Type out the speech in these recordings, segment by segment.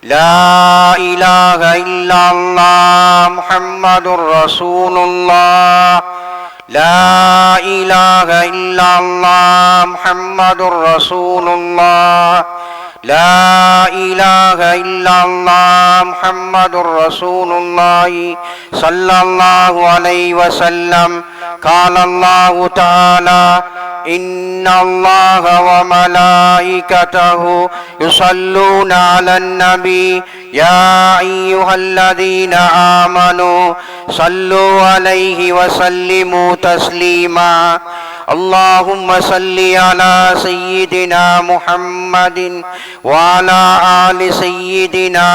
لا إله إلا الله محمد رسول الله لا إله إلا الله محمد رسول الله لا إله إلا الله محمد رسول الله صلى الله عليه وسلم قال الله تعالى إن الله وملائكته يصلون على النبي يا أيها الذين آمنوا صلوا عليه وسلموا تسليما اللهم صل على سيدنا محمد وعلى آل سيدنا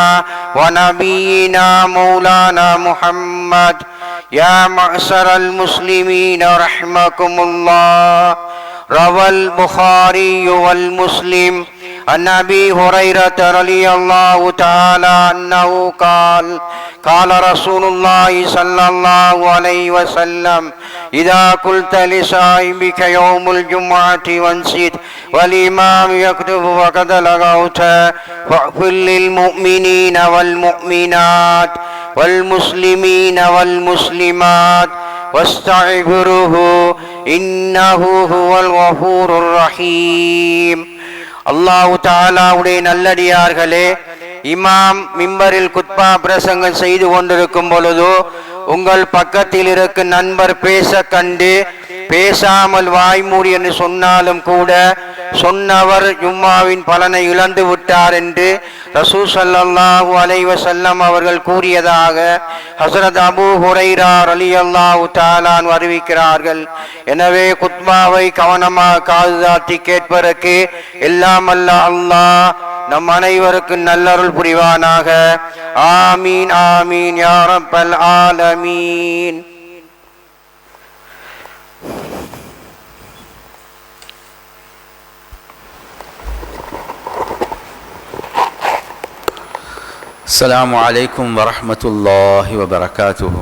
ونبينا مولانا محمد يا معشر المسلمين رحمكم الله روى البخاري والمسلم عن أبي هريرة رضي الله تعالى عنه قال قال رسول الله صلى الله عليه وسلم إذا قلت لصاحبك يوم الجمعة وانشد والإمام يكتب وقد لغوت فاغفر للمؤمنين والمؤمنات والمسلمين والمسلمات واستغفره إنه هو الغفور الرحيم. அல்லாஹு தஆலாவுடைய நல்லடியார்களே, இமாம் மிம்பரில் குத்பா பிரசங்கம் செய்து கொண்டிருக்கும் பொழுது உங்கள் பக்கத்தில் இருக்கும் நண்பர் பேச கண்டு பேசாமல் வாய்மூடி என்று சொன்னாலும் கூட சொன்னவர் ஜும்மாவின் பலனை இழந்து விட்டார் என்று ரசூல் ஸல்லல்லாஹு அலைஹி வஸல்லம் அவர்கள் கூறியதாக ஹஸரத் அபூ ஹுரைரா ரலியல்லாஹு தஆலா அறிவிக்கிறார்கள். எனவே குத்பாவை கவனமாக காதுதாத்தி கேட்பதற்கு எல்லாம் அல்ல அல்லாஹ் நம் அனைவருக்கு நல்லருள் புரிவானாக. ஆமீன் ஆமீன் யா ரப்பல் ஆலமீன். السلام عليكم ورحمة الله وبركاته.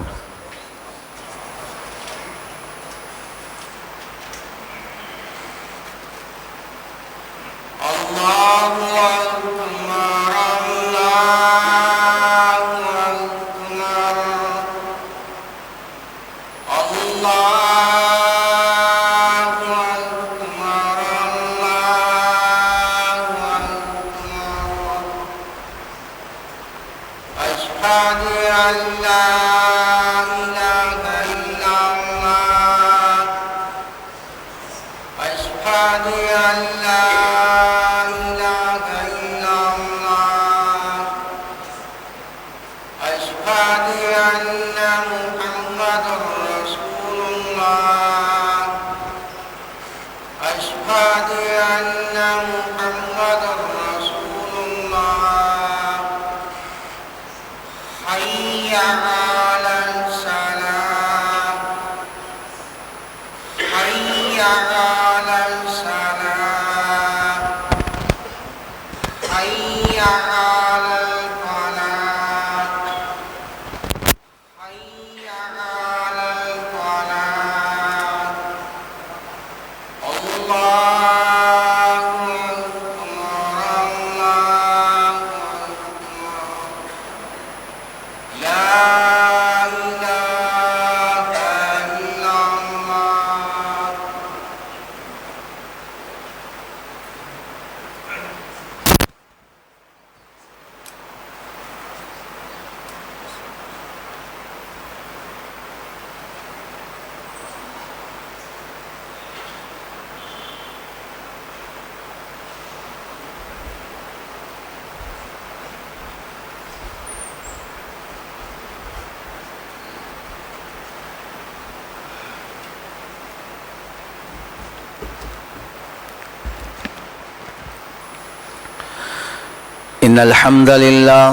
إن الحمد لله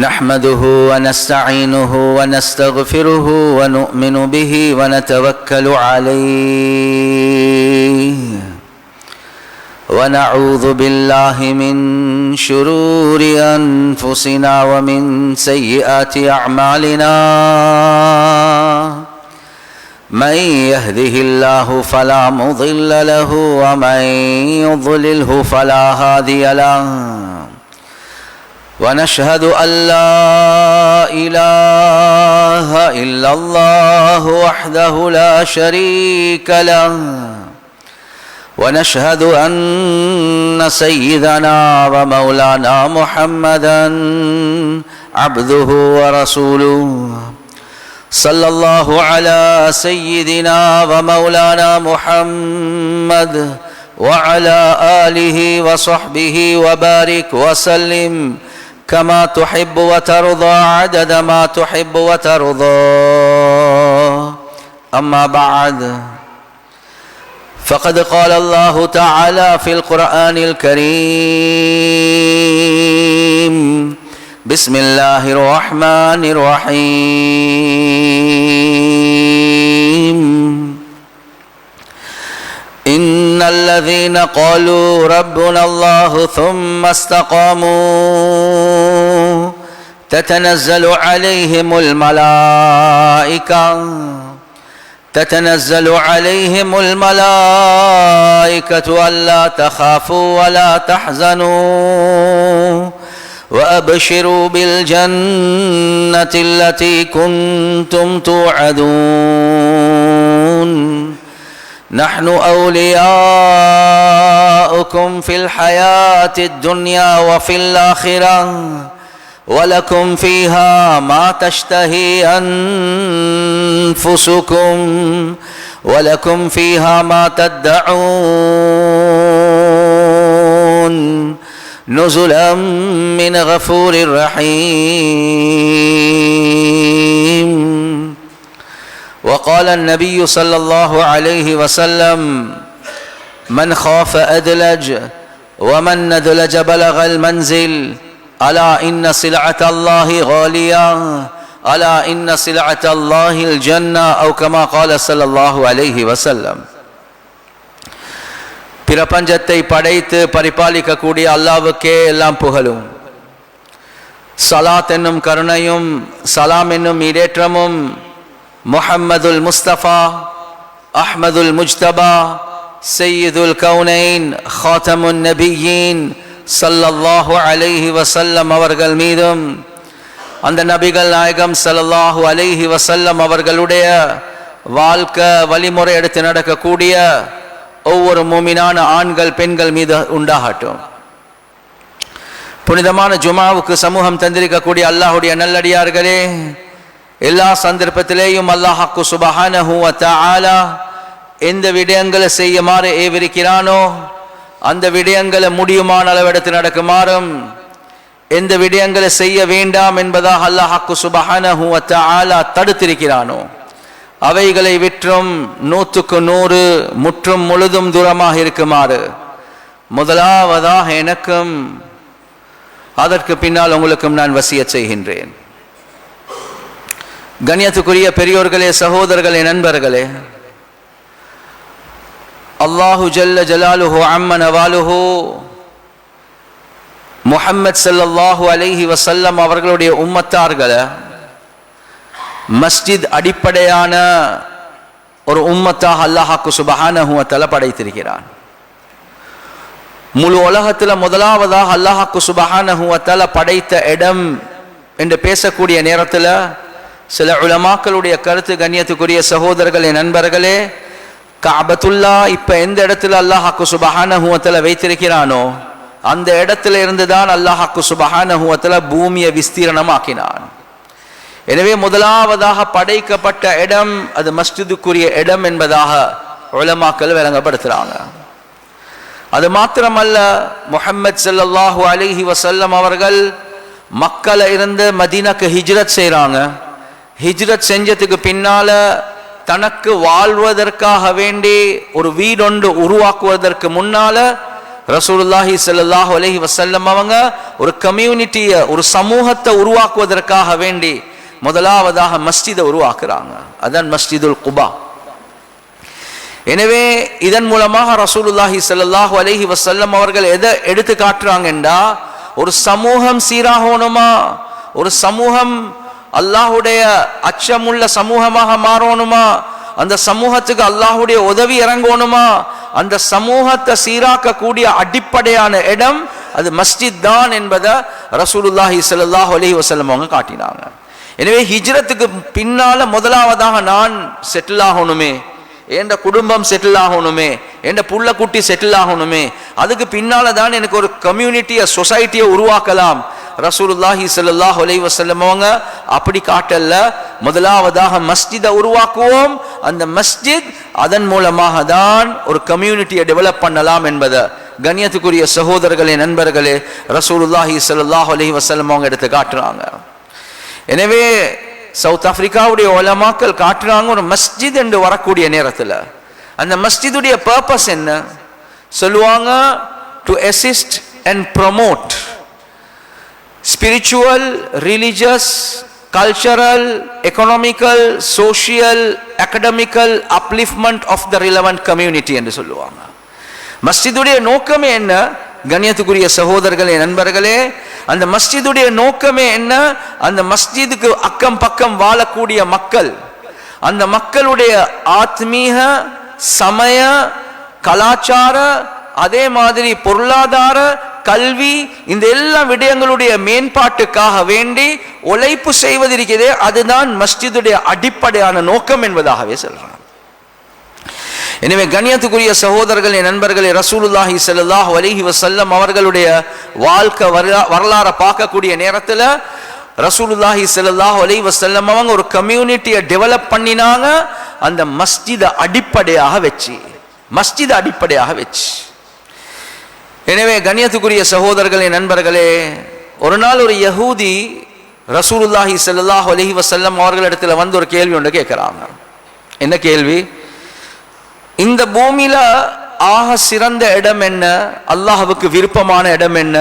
نحمده ونستعينه ونستغفره ونؤمن به ونتوكل عليه ونعوذ بالله من شرور أنفسنا ومن سيئات أعمالنا من يهده الله فلا مضل له ومن يضلله فلا هادي له ونشهد أن لا إله إلا الله وحده لا شريك له ونشهد أن سيدنا ومولانا محمدا عبده ورسوله صلى الله على سيدنا ومولانا محمد وعلى آله وصحبه وبارك وسلم كما تحب وترضى عدد ما تحب وترضى أما بعد فقد قال الله تعالى في القرآن الكريم بسم الله الرحمن الرحيم إن الذين قالوا ربنا الله ثم استقاموا تتنزل عليهم الملائكة ألا تخافوا ولا تحزنوا وأبشروا بالجنة التي كنتم توعدون نحن أولياؤكم في الحياة الدنيا وفي الآخرة ولكم فيها ما تشتهي أنفسكم ولكم فيها ما تدعون نزلا من غفور رحيم. وقال النبي صلى الله عليه وسلم من خاف أدلج ومن ندلج بلغ المنزل ألا إن سلعة الله غالية ألا إن سلعة الله الجنة أو كما قال صلى الله عليه وسلم. பிரபஞ்சத்தை படைத்து பரிபாலிக்கக்கூடிய அல்லாஹ்வுக்கே எல்லாம் புகழும். ஸலாத் என்னும் கருணையும் சலாம் என்னும் ஈடேற்றமும் முஹம்மதுல் முஸ்தபா அஹ்மதுல் முஜ்தபா சையதுல் கௌனைன் ஹாத்தமுன் நபியீன் ஸல்லல்லாஹு அலைஹி வஸல்லம் அவர்கள் மீதும் அந்த நபிகள் நாயகம் ஸல்லல்லாஹு அலைஹி வஸல்லம் அவர்களுடைய வாழ்க்கை வழிமுறை எடுத்து நடக்கக்கூடிய ஒவ்வொரு மூமினான ஆண்கள் பெண்கள் மீது உண்டாகட்டும். புனிதமான ஜுமாவுக்கு சமூகம் தந்திருக்கக்கூடிய அல்லாஹுடைய நல்லடியார்களே, எல்லா சந்தர்ப்பத்திலேயும் அல்லாஹ்க்கு சுப்ஹானஹு வ தஆலா எந்த விடயங்களை செய்யுமாறு ஏவிருக்கிறானோ அந்த விடயங்களை முடியுமான அளவெடுத்து நடக்குமாறும், எந்த விடயங்களை செய்ய வேண்டாம் என்பதாக அல்லாஹ்க்கு சுப்ஹானஹு வ தஆலா தடுத்திருக்கிறானோ அவைகளை விற்றும் 100% முற்றும் முழுதும் தூரமாக இருக்குமாறு முதலாவதாக எனக்கும் அதற்கு பின்னால் உங்களுக்கும் நான் வசியத் செய்கின்றேன். கண்ணியத்துக்குரிய பெரியோர்களே, சகோதரர்களே, நண்பர்களே, அல்லாஹு ஜல்ல ஜலாலுஹு அம்ம நவாலுஹு முஹம்மது ஸல்லல்லாஹு அலைஹி வஸல்லம் அவர்களுடைய உம்மத்தார்களை மஸ்ஜித் அடிப்படையான ஒரு உம்மத்தாக அல்லாஹ்க்கு சுப்ஹானஹு வ தஆலா படைத்திருக்கிறான். முழு உலகத்தில் முதலாவதாக அல்லாஹ்க்கு சுப்ஹானஹு வ தஆலா படைத்த இடம் என்று பேசக்கூடிய நேரத்தில் சில உலமாக்களுடைய கருத்து, கண்ணியத்துக்குரிய சகோதரர்களே, நண்பர்களே, கஅபத்துல்லா இப்ப எந்த இடத்துல அல்லாஹ்க்கு சுப்ஹானஹு வ தஆலா வைத்திருக்கிறானோ அந்த இடத்துல இருந்துதான் அல்லாஹ்க்கு சுப்ஹானஹு வ தஆலா பூமியை விஸ்தீரணமாக்கினான். எனவே முதலாவதாக படைக்கப்பட்ட இடம் அது மஸ்ஜிதுக்குரிய இடம் என்பதாக உலமாக்கள் விளங்கப்படுத்துறாங்க. அது மாத்திரமல்ல, முஹம்மது ஸல்லல்லாஹு அலைஹி வஸல்லம் அவர்கள் மக்கால இருந்து மதீனாக்கு ஹிஜ்ரத் செய்றாங்க. ஹிஜ்ரத் செஞ்சதுக்கு பின்னால தனக்கு வாழ்வதற்காக வேண்டி ஒரு வீடொன்று உருவாக்குவதற்கு முன்னால ரசூலுல்லாஹி ஸல்லல்லாஹு அலைஹி வஸல்லம் அவங்க ஒரு கம்யூனிட்டியை, ஒரு சமூகத்தை உருவாக்குவதற்காக வேண்டி முதலாவதாக மஸ்ஜிதை உருவாக்குறாங்க. அதான் மஸ்ஜிதுல் குபா. எனவே இதன் மூலமாக ரசூலுல்லாஹி ஸல்லல்லாஹு அலைஹி வஸல்லம் அவர்கள் எதை எடுத்து காட்டுறாங்கன்றா, ஒரு சமூகம் சீராகணுமா, ஒரு சமூகம் அல்லாஹுடைய அச்சமுள்ள சமூகமாக மாறணுமா, அந்த சமூகத்துக்கு அல்லாஹ்வுடைய உதவி இறங்கணுமா, அந்த சமூகத்தை சீராக்க கூடிய அடிப்படையான இடம் அது மஸ்ஜித் தான் என்பதை ரசூலுல்லாஹி ஸல்லல்லாஹு அலைஹி வஸல்லம் அவங்க காட்டினாங்க. எனவே ஹிஜ்ரத்துக்கு பின்னால முதலாவதாக நான் செட்டில் ஆகணுமே, என் குடும்பம் செட்டில் ஆகணுமே, என் புள்ள குட்டி செட்டில் ஆகணுமே, அதுக்கு பின்னால தான் எனக்கு ஒரு கம்யூனிட்டியை சொசைட்டியை உருவாக்கலாம். ரசூலுல்லாஹி ஸல்லல்லாஹு அலைஹி வஸல்லம் அவங்க அப்படி காட்டல்ல. முதலாவதாக மஸ்ஜிதை உருவாக்குவோம், அந்த மஸ்ஜித் அதன் மூலமாக தான் ஒரு கம்யூனிட்டியை டெவலப் பண்ணலாம் என்பதை கண்ணியத்துக்குரிய சகோதரர்களே நண்பர்களே ரசூலுல்லாஹி ஸல்லல்லாஹு அலைஹி வஸல்லம் அவங்க எடுத்து காட்டுறாங்க. எனவே சவுத் ஆப்பிரிக்காவுடைய உலமாக்கள் காட்டுறாங்க, ஒரு மஸ்ஜித் என்று வரக்கூடிய நேரத்தில் அந்த மஸ்ஜிதுடைய பர்பஸ் என்ன சொல்லுவாங்க, to assist and promote spiritual, religious, cultural, economical, social, academical upliftment of the relevant community என்று சொல்லுவாங்க. மஸ்ஜிதுடைய நோக்கமே என்ன கண்ணியத்துக்குரிய சகோதரர்களே நண்பர்களே, அந்த மஸ்ஜிதுடைய நோக்கமே என்ன, அந்த மஸ்ஜிதுக்கு அக்கம் பக்கம் வாழக்கூடிய மக்கள், அந்த மக்களுடைய ஆத்மீக சமய கலாச்சார அதே மாதிரி பொருளாதார கல்வி இந்த எல்லா விடயங்களுடைய மேம்பாட்டுக்காக வேண்டி உழைப்பு செய்வதிருக்கிறதே அதுதான் மஸ்ஜிதுடைய அடிப்படையான நோக்கம் என்பதாகவே சொல்றாங்க. எனவே கண்ணியத்துக்குரிய சகோதரர்களே நண்பர்களே ரசூலுல்லாஹி ஸல்லல்லாஹு அலைஹி வஸல்லம் அவர்களுடைய வாழ்க்கை வரலாறை பார்க்கக்கூடிய நேரத்தில் ரசூலுல்லாஹி ஸல்லல்லாஹு அலைஹி வஸல்லம் அவங்க ஒரு கம்யூனிட்டியை டெவலப் பண்ணினாங்க, அந்த மஸ்ஜிதை அடிப்படையாக வச்சு. எனவே கண்ணியத்துக்குரிய சகோதரர்களே நண்பர்களே, ஒரு நாள் ஒரு யஹூதி ரசூலுல்லாஹி ஸல்லல்லாஹு அலைஹி வஸல்லம் அவர்களிடத்தில் வந்து ஒரு கேள்வி ஒன்று கேட்கிறாங்க. என்ன கேள்வி, இந்த பூமியில ஆக சிறந்த இடம் என்ன, அல்லாஹ்வுக்கு விருப்பமான இடம் என்ன?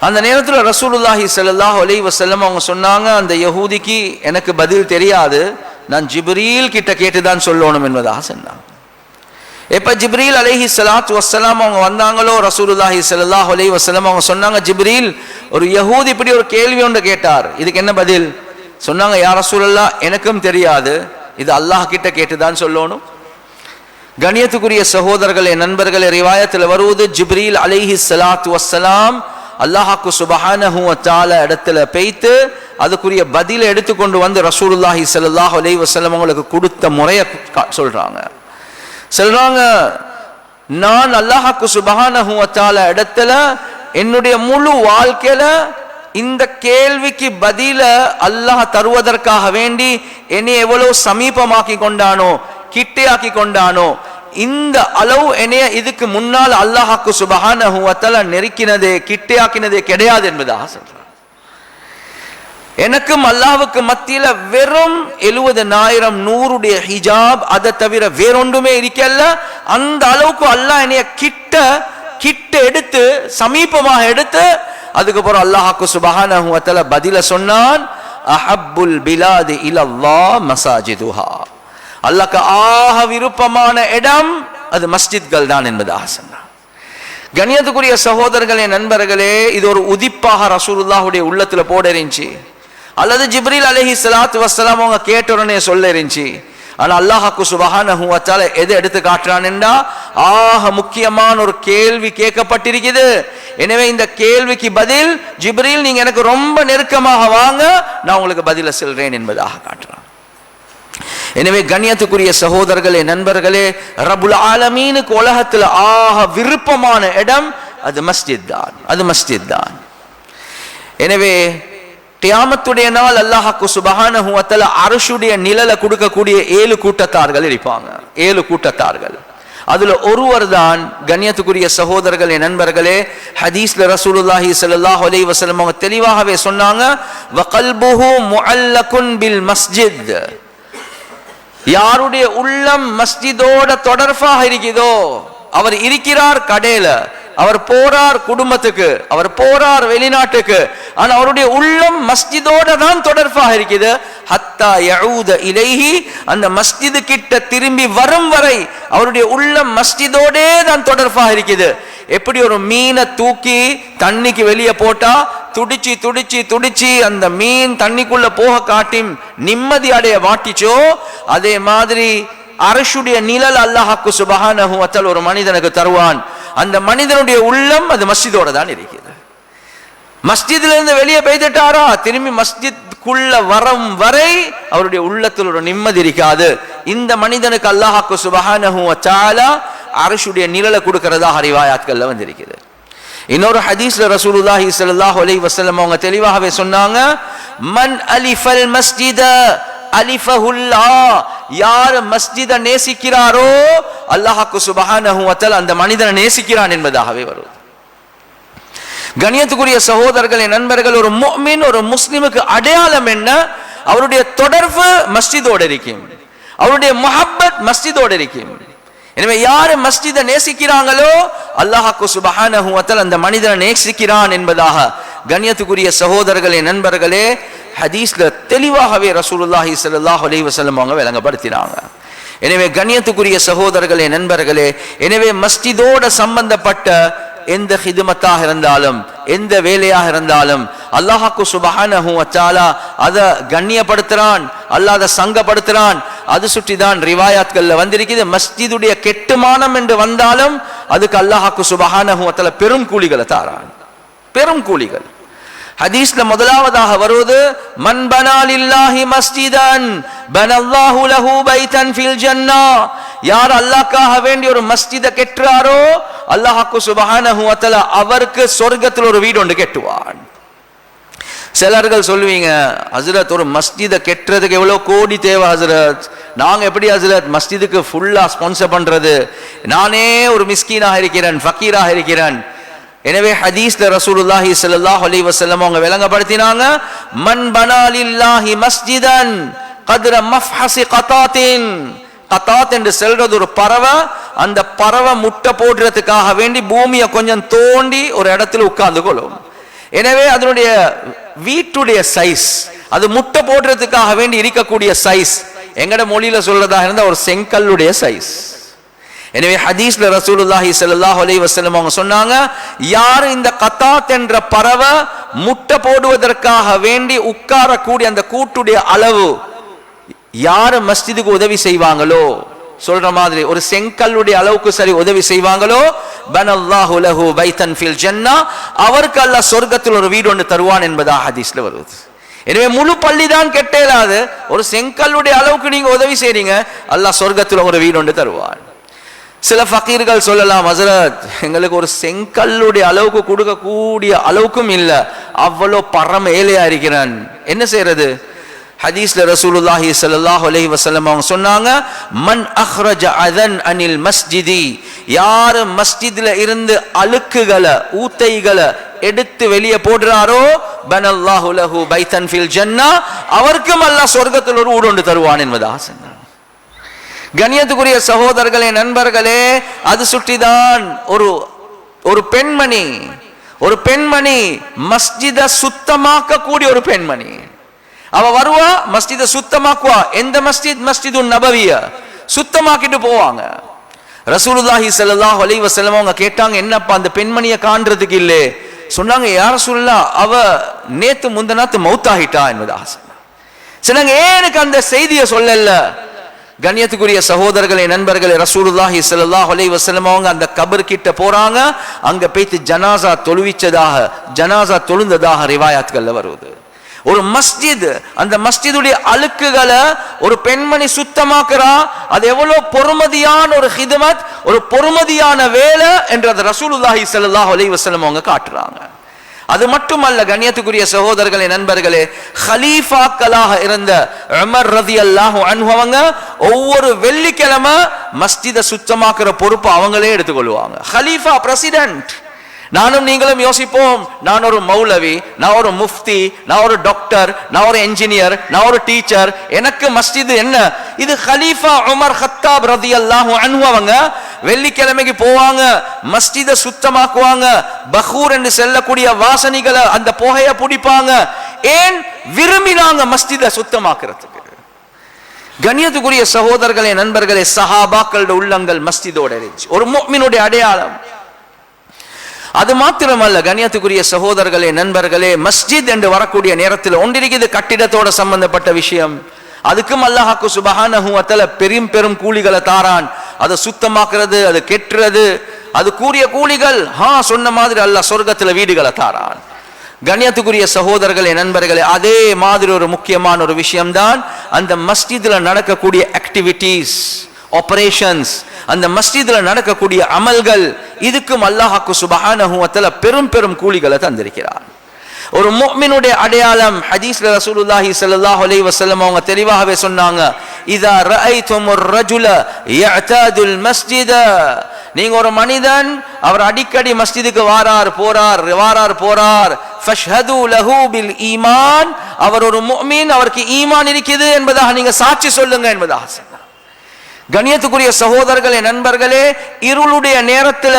அந்த நேரத்தில் ரசூலுல்லாஹி ஸல்லல்லாஹு அலைஹி வஸல்லம் அவங்க சொன்னாங்க, அந்த யஹூதிக்கு எனக்கு பதில் தெரியாது, நான் ஜிப்ரீல் கிட்ட கேட்டுதான் சொல்லணும் என்பதாக சொன்னாங்க. எப்ப ஜிப்ரீல் அலைஹி ஸலாத்து வஸ்ஸலாம் அவங்க வந்தாங்களோ ரசூலுல்லாஹி ஸல்லல்லாஹு அலைஹி வஸல்லம் அவங்க சொன்னாங்க, ஜிப்ரீல் ஒரு யஹூதி இப்படி ஒரு கேள்வி ஒன்று கேட்டார், இதுக்கு என்ன பதில்? சொன்னாங்க, யா ரசூலல்லாஹ் எனக்கும் தெரியாது, இது அல்லாஹ் கிட்ட கேட்டுதான் சொல்லணும். கண்ணியத்துக்குரிய சகோதரர்களே நண்பர்களே, ரிவாயத்தில் வருவது ஜிப்ரீல் அலைஹி ஸலாத்து வஸ்ஸலாம் அல்லாஹ்க்கு சுப்ஹானஹு வ தஆலா இடத்துல பேய்த்து அதுக்குரிய பதிலை எடுத்துக்கொண்டு வந்து ரசூலுல்லாஹி ஸல்லல்லாஹு அலைஹி வஸல்லம் அவங்களுக்கு கொடுத்த முறையை சொல்றாங்க. நான் அல்லாஹ்க்கு சுப்ஹானஹு வ தஆலா இடத்துல என்னுடைய முழு வாழ்க்கையில இந்த கேள்விக்கு பதில அல்லாஹ் தருவதற்காக வேண்டி என்னை எவ்வளவு சமீபமாக்கி கொண்டானோ, கிட்டையாக்கி கொண்டானோ, இந்த அளவு என்னைய இதுக்கு முன்னால் அல்லாஹ்க்கு சுப்ஹானஹு வ தஆலா நெருக்கினதே கிட்டையாக்கினதே கிடையாது என்பதாக சொல்றார். எனக்கும் அல்லாஹ்வுக்கு மத்தியில வெறும் 70,000 நூறுடைய ஹிஜாப், அதை தவிர வேறொன்றுமே இருக்கல்ல. அந்த அளவுக்கு அல்லாஹ் என்னைய கிட்ட எடுத்து சமீபமாக எடுத்து அதுக்கப்புறம் அல்லாஹ்க்கு சுப்ஹானஹு வ தஆலா பதில சொன்னான், அஹப்புல் பிலாதி இலல்லாஹ் மசாஜிதுஹா, அல்லாஹ்க்கு ஆக விருப்பமான இடம் அது மஸ்ஜித்கள் தான் என்பதாக சொன்னான். கண்ணியத்துக்குரிய சகோதரர்களே நண்பர்களே, இது ஒரு உதிப்பாக ரசூலுல்லாஹுடைய உள்ளத்துல போட இருந்துச்சு, அல்லது ஜிப்ரீல் அலைஹி ஸலாத்து வஸ்ஸலாம் அவங்க கேட்ட உடனே சொல்ல இருந்துச்சு. ஆனா அல்லாஹ்க்கு சுப்ஹானஹு வ தஆலா எதை எடுத்து காட்டுறான்டா, ஆக முக்கியமான ஒரு கேள்வி கேட்கப்பட்டிருக்குது. எனவே இந்த கேள்விக்கு பதில் ஜிப்ரீல் நீங்க எனக்கு ரொம்ப நெருக்கமாக வாங்க, நான் உங்களுக்கு பதில சொல்றேன் என்பதாக காட்டுறான். எனவே கண்ணியத்துக்குரிய சகோதரர்களே நண்பர்களே, ரப்புல் ஆலமீனுக்கு உலகத்தில் ஆக விருப்பமான இடம் அது மஸ்ஜித் தான். எனவே கியாமத்துடைய நாள் அல்லாஹ்க்கு சுப்ஹானஹு வ தஆலா அர்ஷுடைய நிழலை கொடுக்கக்கூடிய 7 கூட்டத்தார்கள் இருப்பாங்க. 7 கூட்டத்தார்கள். அதுல ஒருவர் தான் கண்ணியத்துக்குரிய சகோதரர்களே நண்பர்களே, ஹதீஸ்ல ரசூலுல்லாஹி ஸல்லல்லாஹு அலைஹி வஸல்லம் அவங்க தெளிவாகவே சொன்னாங்க, வகல்புஹு முஅல்லகுன் பில் மஸ்ஜித், யாருடைய உள்ளம் மஸ்ஜிதோட தொடர்பாக இருக்குதோ, அவர் இருக்கிறார் கடையில, அவர் போறார் குடும்பத்துக்கு, அவர் போறார் வெளிநாட்டுக்கு, ஆனா அவருடைய உள்ளம் மஸ்ஜிதோட தான் தொடர்பாக இருக்குது. ஹத்தா யஊத இலைஹி, அந்த மஸ்ஜிது கிட்ட திரும்பி வரும் வரை அவருடைய உள்ளம் மஸ்ஜிதோடே தான் தொடர்பாக இருக்குது. எப்படி ஒரு மீனை தூக்கி தண்ணிக்கு வெளியே போட்டா துடிச்சு துடிச்சு துடிச்சு அந்த மீன் தண்ணிக்குள்ள போக காட்டி நிம்மதி அடைய வாட்டிச்சோ, அதே மாதிரி அரசுடைய நிழல் அல்லாஹ்வுக்கு சுப்ஹானஹு வ தஆலா ஒரு மனிதனுக்கு தருவான். அந்த மனிதனுடைய உள்ளம் அது மஸ்ஜிதோட தான் இருக்குது. மஸ்ஜித்ல இருந்து வெளியே பெய்துட்டாரா, திரும்பி மஸ்ஜித்குள்ள வரும் வரை அவருடைய உள்ளத்தில் ஒரு நிம்மதி இருக்காது. இந்த மனிதனுக்கு அல்லாஹ்வுக்கு சுப்ஹானஹு வ தஆலா அரசுடைய நிழலை கொடுக்கிறதாக ரிவாயாத்கள்ல வந்திருக்குது. இன்னொரு ஹதீஸ்ல ரசூலுல்லாஹி ஸல்லல்லாஹு அலைஹி வஸல்லம் அவங்க தெளிவாகவே சொன்னாங்க, மன் அலிஃபல் மஸ்ஜித அலிஃபஹுல்லாஹ், யார் மஸ்ஜிதை நேசிக்கிறாரோ அல்லாஹ்வுக்கு சுப்ஹானஹு வ தஆலா அந்த மனிதனை நேசிக்கிறான் என்பதாகவே வருது. கண்ணியத்துக்குரிய சகோதரர்களே, நண்பர்கள், ஒரு முஃமின் ஒரு முஸ்லிமுக்கு அடையாளம் என்ன? அவருடைய தொடர்பு மஸ்ஜிதோடு இருக்கும், அவருடைய முஹப்பத் மஸ்ஜிதோடு இருக்கும். எனவே யார் மஸ்ஜிதை நேசிக்கிறாங்களோ அல்லாஹ்வுக்கு சுப்ஹானஹு வ தஆலா அந்த மனிதனை நேசிக்கிறான் என்பதாக கண்ணியத்துக்குரிய சகோதரர்களே, நண்பர்களே, ஹதீஸ்ல தெளிவாகவே ரசூலுல்லாஹி ஸல்லல்லாஹு அலைஹி வஸல்லம் அவங்க விளங்கப்படுத்தினாங்க. எனவே கண்ணியத்துக்குரிய சகோதரர்களே, நண்பர்களே, எனவே மஸ்ஜிதோட சம்பந்தப்பட்ட எந்த ஹிதுமத்தாக இருந்தாலும் எந்த வேலையாக இருந்தாலும் அல்லாஹ்வுக்கு சுப்ஹானஹு வ தஆலா அதை கண்ணியப்படுத்துறான், அல்லாஹ் அதை சங்கப்படுத்துறான். அது சுற்றி தான் ரிவாயாத்கள்ல வந்திருக்குது. மஸ்ஜிதுடைய கெட்டுமானம் என்று வந்தாலும் அதுக்கு அல்லாஹ்வுக்கு சுப்ஹானஹு வ தஆலா பெரும் கூலிகளை தாரான், பெரும் கூலிகள். ஹதீஸ்ல முதலாவதாக வருவது, மன் பனா லில்லாஹி மஸ்ஜிதன் பனல்லாஹு லஹு பைத்தன் ஃபில் ஜன்னah, யார் அல்லாஹ்க்காக வேண்டி ஒரு மஸ்ஜிதை கெட்டுறாரோ அல்லாஹ்வுக்கு சுப்ஹானஹு வ தஆலா அவருக்கு சொர்க்கத்தில் ஒரு வீடு ஒன்று கெட்டுவான். சிலர்கள் சொல்லுவீங்க, ஹஸ்ரத் ஒரு மஸ்ஜிதை கெட்டுறதுக்கு எவ்வளவு கோடி தேவை ஹஸ்ரத், நாங்க எப்படி ஹஸ்ரத் மஸ்ஜிதுக்கு ஃபுல்லா ஸ்பான்சர் பண்றது, நானே ஒரு மிஸ்கீனாக இருக்கிறேன், ஃபக்கீராக இருக்கிறேன். எனவே ஹதீஸ்ல ரசூலுல்லாஹி ஸல்லல்லாஹு அலைஹி வஸல்லம் அவங்க விளங்கப்படுத்தினாங்க, மன் பனா லில்லாஹி மஸ்ஜிதன் கத்ர மஃஹஸி கதாத்தின், கதாத் என்று சொல்றது ஒரு பறவை, அந்த பறவை முட்டை போடுறதுக்காக வேண்டி பூமியை கொஞ்சம் தோண்டி ஒரு இடத்துல உட்கார்ந்து கொள்ளும். எனவே அதனுடைய வீட்டுடைய சைஸ், அது முட்டை போடுறதுக்காக வேண்டி இருக்கக்கூடிய சைஸ், எங்கட மொழியில சொல்றதாக இருந்தா ஒரு செங்கல்லுடைய சைஸ். எனவே ஹதீஸ்ல ரசூலுல்லாஹி ஸல்லல்லாஹு அலைஹி வஸல்லம் அவங்க சொன்னாங்க, யார் இந்த கதாத் என்ற பறவை முட்டை போடுவதற்காக வேண்டி உட்காரக்கூடிய அந்த கூட்டுடைய அளவு யார் மஸ்ஜிதுக்கு உதவி செய்வாங்களோ, சொல்ற மாதிரி ஒரு செங்கல்லுடைய அளவுக்கு சரி உதவி செய்வாங்களோ, பனல்லாஹு லஹு பைத்தன் ஃபில் ஜன்னah, அவருக்கு அல்லாஹ் சொர்க்கத்தில் ஒரு வீடு ஒன்று தருவான் என்பதாக ஹதீஸ்ல வருது. எனவே முழு பள்ளி தான் கெட்டேலாது, ஒரு செங்கல்லுடைய அளவுக்கு நீங்க உதவி செய்றீங்க, அல்லாஹ் சொர்க்கத்தில் ஒரு வீடு ஒன்று தருவான். சில ஃபக்கீர்கள் சொல்லலாம், ஹஸ்ரத் எங்களுக்கு ஒரு செங்கல்லுடைய அளவுக்கு கொடுக்கக்கூடிய அளவுக்கும் இல்ல, அவ்வளோ பரம ஏழையா இருக்கிறான், என்ன செய்யறது? ஹதீஸ்ல ரசூலுல்லாஹி ஸல்லல்லாஹு அலைஹி வஸல்லம் அவங்க சொன்னாங்க, மன் அக்ரஜ அதன் அனில் மஸ்ஜிதி, யார் மஸ்ஜித்ல இருந்து அழுக்குகளை ஊத்தைகளை எடுத்து வெளியே போடுறாரோ, பனல்லாஹு லஹு பைத்தன் ஃபில் ஜன்னah, அவருக்கும் அல்லாஹ் சொர்க்கத்தில் ஒரு வீடு ஒன்று தருவான் என்பதாக சொன்னார். கண்ணியத்துக்குரிய சகோதரர்களே, நண்பர்களே, அது சுற்றிதான் ஒரு பெண்மணி, ஒரு பெண்மணி மஸ்ஜிதை சுத்தமாக்க கூடிய ஒரு பெண்மணி, அவ வருவா மஸ்ஜிதை சுத்தமாக்குவா. எந்த மஸ்ஜித்? மஸ்ஜிது நபவிய சுத்தமாக்கிட்டு போவாங்க. ரசூலுல்லாஹி ஸல்லல்லாஹு அலைஹி வஸல்லம் அவங்க கேட்டாங்க, என்னப்பா அந்த பெண்மணியை காண்றதுக்கு இல்லை? சொன்னாங்க, யா ரசூலுல்லாஹ் அவ நேத்து முந்தநாத்து மௌத்தாகிட்டா என்பதாக சொன்னாங்க. ஏனுக்கு அந்த செய்தியை சொல்லல? கண்ணியத்துக்குரிய சகோதரர்களே, நண்பர்களே, ரசூலுல்லாஹி ஸல்லல்லாஹு அலைஹி வஸல்லம் அவங்க அந்த கபர் கிட்ட போறாங்க, அங்க போய்த்து ஜனாசா தொழுவிச்சதாக, ஜனாசா தொழுந்ததாக ரிவாயாத்கள்ல வருது. ஒரு மஸ்ஜித், அந்த மஸ்ஜிதுடைய அழுக்குகளை ஒரு பெண்மணி சுத்தமாக்குறா, அது எவ்வளவு பொறுமதியான ஒரு ஹிதமத், ஒரு பொறுமதியான வேலை என்று ரசூலுல்லாஹி ஸல்லல்லாஹு அலைஹி வஸல்லம் அவங்க காட்டுறாங்க. அது மட்டுமல்ல கண்ணியத்துக்குரிய சகோதரர்களே, நண்பர்களே, ஹலீஃபாக்களாக இருந்த உமர் ரலியல்லாஹு அன்ஹு அவங்க ஒவ்வொரு வெள்ளிக்கிழமை மஸ்ஜிதை சுத்தமாக்குற பொறுப்பு அவங்களே எடுத்துக்கொள்வாங்க. ஹலீஃபா, பிரசிடென்ட். நானும் நீங்களும் யோசிப்போம், நான் ஒரு மௌலவி, நான் ஒரு முஃப்தி, நான் ஒரு டாக்டர், நான் ஒரு என்ஜினியர், நான் ஒரு டீச்சர், எனக்கு மஸ்ஜித் என்ன? இது ஹலீஃபா உமர் கத்தாப் ரலியல்லாஹு அன்ஹு அவங்க வெள்ளிக்கிழமைக்கு போவாங்க, மஸ்ஜிதை சுத்தமாக்குவாங்க, பஹூர் என்று செல்லக்கூடிய வாசனைகளை அந்த புகையை பிடிப்பாங்க. ஏன் விரும்பினாங்க மஸ்ஜிதை சுத்தமாக்குறதுக்கு? கண்ணியத்துக்குரிய சகோதரர்களே, நண்பர்களே, சஹாபாக்களோட உள்ளங்கள் மஸ்ஜிதோட இருந்துச்சு, ஒரு முஃமினுடைய அடையாளம். அது மாத்திரமல்ல கண்ணியத்துக்குரிய சகோதரர்களே, நண்பர்களே, மஸ்ஜித் என்று வரக்கூடிய நேரத்தில் ஒன்றிருக்கிறது கட்டிடத்தோட சம்பந்தப்பட்ட விஷயம். அதுக்கும் அல்லாஹ்க்கு சுப்ஹானஹு வ தஆலா பெரும் பெரும் கூலிகளை தாரான். அதை சுத்தமாக்குறது, அது கெட்டுறது, அது கூறிய கூலிகள். சொன்ன மாதிரி அல்லாஹ் சொர்க்கத்துல வீடுகளை தாரான். கண்ணியத்துக்குரிய சகோதரர்களே, நண்பர்களே, அதே மாதிரி ஒரு முக்கியமான ஒரு விஷயம்தான் அந்த மஸ்ஜித்ல நடக்கக்கூடிய ஆக்டிவிட்டீஸ், ஆபரேஷன்ஸ், அந்த மஸ்ஜித்ல நடக்கக்கூடிய அமல்கள். இதுக்கும் அல்லாஹ்க்கு சுப்ஹானஹு வ தஆலா பெரும் பெரும் கூலிகளை தந்திருக்கிறார். ஒரு முஃமினுடைய அடையாளம் ஹதீஸ்ல ரசூலுல்லாஹி ஸல்லல்லாஹு அலைஹி வஸல்லம் அவங்க தெளிவாகவே சொன்னாங்க, இதா ரஅய்துமுர் ரஜுல யஅதாதுல் மஸ்ஜித, நீங்க ஒரு மனிதன் அவர் அடிக்கடி மஸ்ஜிதுக்கு வாரார் போறார் ஃபஷ்ஹது லஹு பில் ஈமான், அவர் ஒரு முஃமின், அவருக்கு ஈமான் இருக்குது என்பதாக நீங்க சாட்சி சொல்லுங்க என்பதாக சொன்னார். கண்ணியத்துக்குரிய சகோதரர்களே, நண்பர்களே, இருளுடைய நேரத்துல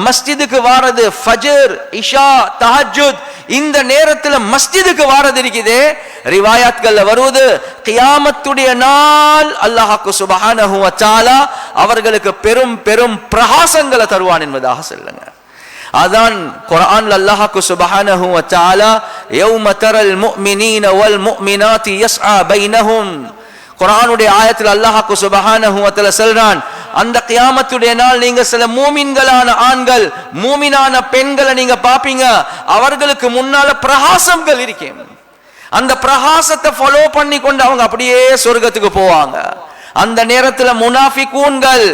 மஸ்ஜிதுக்கு வாரது, ஃபஜ்ர், இஷா, தஹஜ்ஜுத், இந்த நேரத்துல மஸ்ஜிதுக்கு வாரது இருக்குதே, ரிவாயாத்கள்ல வருவது கியாமத்துடைய நாள் அல்லாஹ்க்கு சுப்ஹானஹு வ தஆலா அவர்களுக்கு பெரும் பெரும் பிரகாசங்களை தருவான் என்பதாக சொல்லுங்க. அதான் குர்ஆன்ல அல்லாஹ்க்கு சுப்ஹானஹு வ தஆலா யௌம தரல் முஃமினீன வல் முஃமினாத்தி யஸ்ஆ பைனஹும், குர்ஆனுடைய ஆயத்தில் அல்லாஹ்க்கு சுப்ஹானஹு வ தஆலா சொல்றான், அந்த கியாமத்துடைய நாள் நீங்க சில மூமின்களான ஆண்கள், மூமினான பெண்களை நீங்க பாப்பீங்க, அவர்களுக்கு முன்னால பிரகாசங்கள் இருக்கும். அந்த பிரகாசத்தை ஃபாலோ பண்ணி கொண்டு அவங்க அப்படியே சொர்க்கத்துக்கு போவாங்க. அந்த நேரத்தில் முனாஃபிகூன்கள்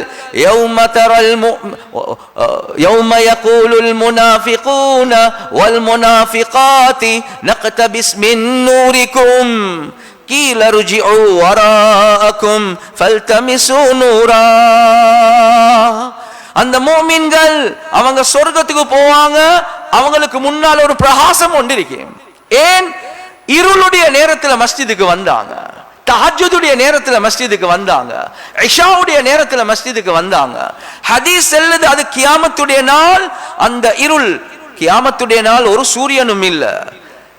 யௌம யகூலுல் முனாஃபிகூன வல் முனாஃபிகாத்தி நக்தபிஸ் மின் நூரிக்கும் கீல ருஜிஉ வராஅக்கும் ஃபல்தமிசு நூரா. அந்த முஃமின்கள் அவங்க சொர்க்கத்துக்கு போவாங்க, அவங்களுக்கு முன்னால ஒரு பிரகாசம் ஒன்று இருக்கு. ஏன்? இருளுடைய நேரத்தில் மஸ்ஜிதுக்கு வந்தாங்க, தஹஜ்ஜுடைய நேரத்தில் மஸ்ஜிதுக்கு வந்தாங்க, இஷாவுடைய நேரத்தில் மஸ்ஜிதுக்கு வந்தாங்க. ஹதீஸ் சொல்லுது அது கியாமத்துடைய நாள். அந்த இருள் கியாமத்துடைய நாள் ஒரு சூரியனும் இல்லை.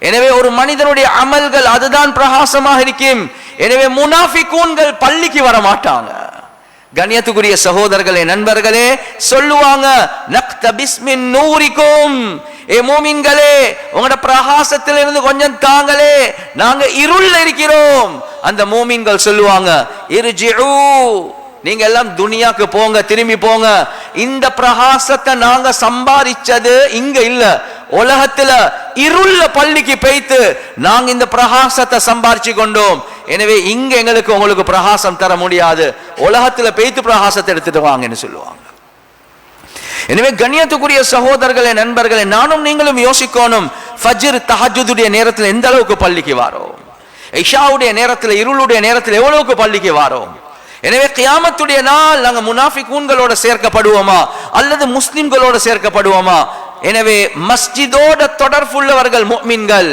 எனவே ஒரு மனிதனுடைய அமல்கள் அதுதான் பிரகாசமாக இருக்கும். எனவே முனாஃபிகூன்கள் பள்ளிக்கு வர மாட்டாங்க. கண்ணியத்துக்குரிய சகோதரர்களே, நண்பர்களே, சொல்லுவாங்க நக்தபிஸ் மின் நூரிக்கும், ஏ மூமின்களே உங்களோட பிரகாசத்திலிருந்து கொஞ்சம் தாங்களே, நாங்க இருள்ல இருக்கிறோம். அந்த மூமின்கள் சொல்லுவாங்க இர்ஜிஉ, நீங்க எல்லாம் துனியாக்கு போங்க, திரும்பி போங்க. இந்த பிரகாசத்தை நாங்க சம்பாதிச்சது இங்க இல்ல, உலகத்துல இருள பள்ளிக்கு போய்த்து நாங்க இந்த பிரகாசத்தை சம்பாதிச்சு கொண்டோம். எனவே இங்க எங்களுக்கு உங்களுக்கு பிரகாசம் தர முடியாது, உலகத்துல போய்த்து பிரகாசத்தை எடுத்துட்டு வாங்கன்னு சொல்லுவாங்க. எனவே கண்ணியத்துக்குரிய சகோதரர்களே, நண்பர்களே, நானும் நீங்களும் யோசிக்கணும், ஃபஜ்ர் தஹஜ்ஜுடைய நேரத்தில் எந்த அளவுக்கு பள்ளிக்கு வாரோம், இஷாவுடைய நேரத்தில் இருளுடைய நேரத்தில் எவ்வளவுக்கு பள்ளிக்கு வாரோம். எனவே கியாமத்துடைய நாள் நாங்க முனாஃபிகூன்களோட சேர்க்கப்படுவோமா அல்லது முஸ்லிம்களோட சேர்க்கப்படுவோமா? எனவே மஸ்ஜிதோட தொடர்புள்ளவர்கள் முஃமின்கள்.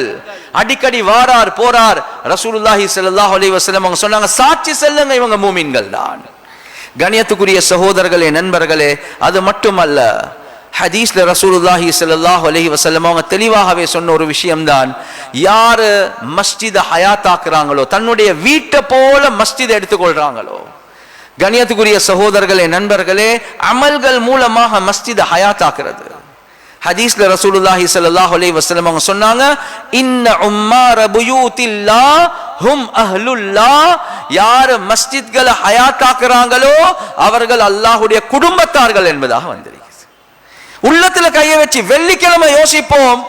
அடிக்கடி வாரார் போறார். ரசூலுல்லாஹி ஸல்லல்லாஹு அலைஹி வஸல்லம் அவங்க சொன்னாங்க, சாட்சி சொல்லுங்க இவங்க முஃமின்கள் தான். கண்ணியத்துக்குரிய சகோதரர்களே, நண்பர்களே, அது மட்டுமல்ல, ஹதீஸ்ல ரசூலுல்லாஹி ஸல்லல்லாஹு அலைஹி வஸல்லம் அவங்க தெளிவாகவே சொன்ன ஒரு விஷயம்தான், யாரு மஸ்ஜித ஹயாத்தாக்குறாங்களோ, தன்னுடைய வீட்டை போல மஸ்ஜிதை எடுத்துக்கொள்றாங்களோ, கண்ணியத்துக்குரிய சகோதரர்களே, நண்பர்களே, அமல்கள் மூலமாக மஸ்ஜித ஹயாத்தாக்குறது. ஹதீஸ்ல ரசூலுல்லாஹி ஸல்லல்லாஹு அலைஹி வஸல்லம் அவங்க சொன்னாங்க, இன்ன உம்மார புயூத்தில்லாஹ் ஹும் அஹ்லுல்லாஹ், யார் மஸ்ஜித்களை ஹயாத்தாக்குறாங்களோ அவர்கள் அல்லாஹ்வுடைய குடும்பத்தார்கள் என்பதாக வந்திருக்கிறது. உள்ளத்துல கையை வச்சு வெள்ளிக்கிழமை யோசிப்போம்,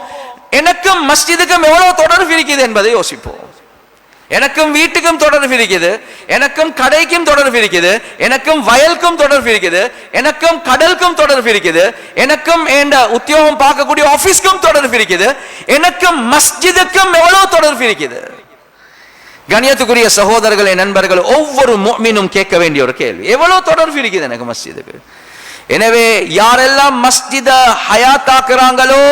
எனக்கும் மஸ்ஜிதுக்கும் எவ்வளவு தொடர்பு இருக்குது என்பதை யோசிப்போம். எனக்கும் வீட்டுக்கும் தொடர்பு இருக்குது, எனக்கும் கடைக்கும் தொடர்பு இருக்குது, எனக்கும் வயலுக்கும் தொடர்பு இருக்குது, எனக்கும் கடலுக்கும் தொடர்பு இருக்குது, எனக்கும் என்ற உத்தியோகம் பார்க்கக்கூடிய ஆபீஸ்க்கும் தொடர்பு இருக்குது, எனக்கும் மஸ்ஜிதுக்கும் எவ்வளவு தொடர்பு இருக்குது. கண்ணியத்துக்குரிய சகோதரர்களே, நண்பர்கள், ஒவ்வொரு முஃமினும் கேட்க வேண்டிய ஒரு கேள்வி, எவ்வளவு தொடர்பு இருக்குது எனக்கு மஸ்ஜிதுக்கு? எனவே யாரெல்லாம் மஸ்ஜித ஹயாத்தாக்குறாங்களோ,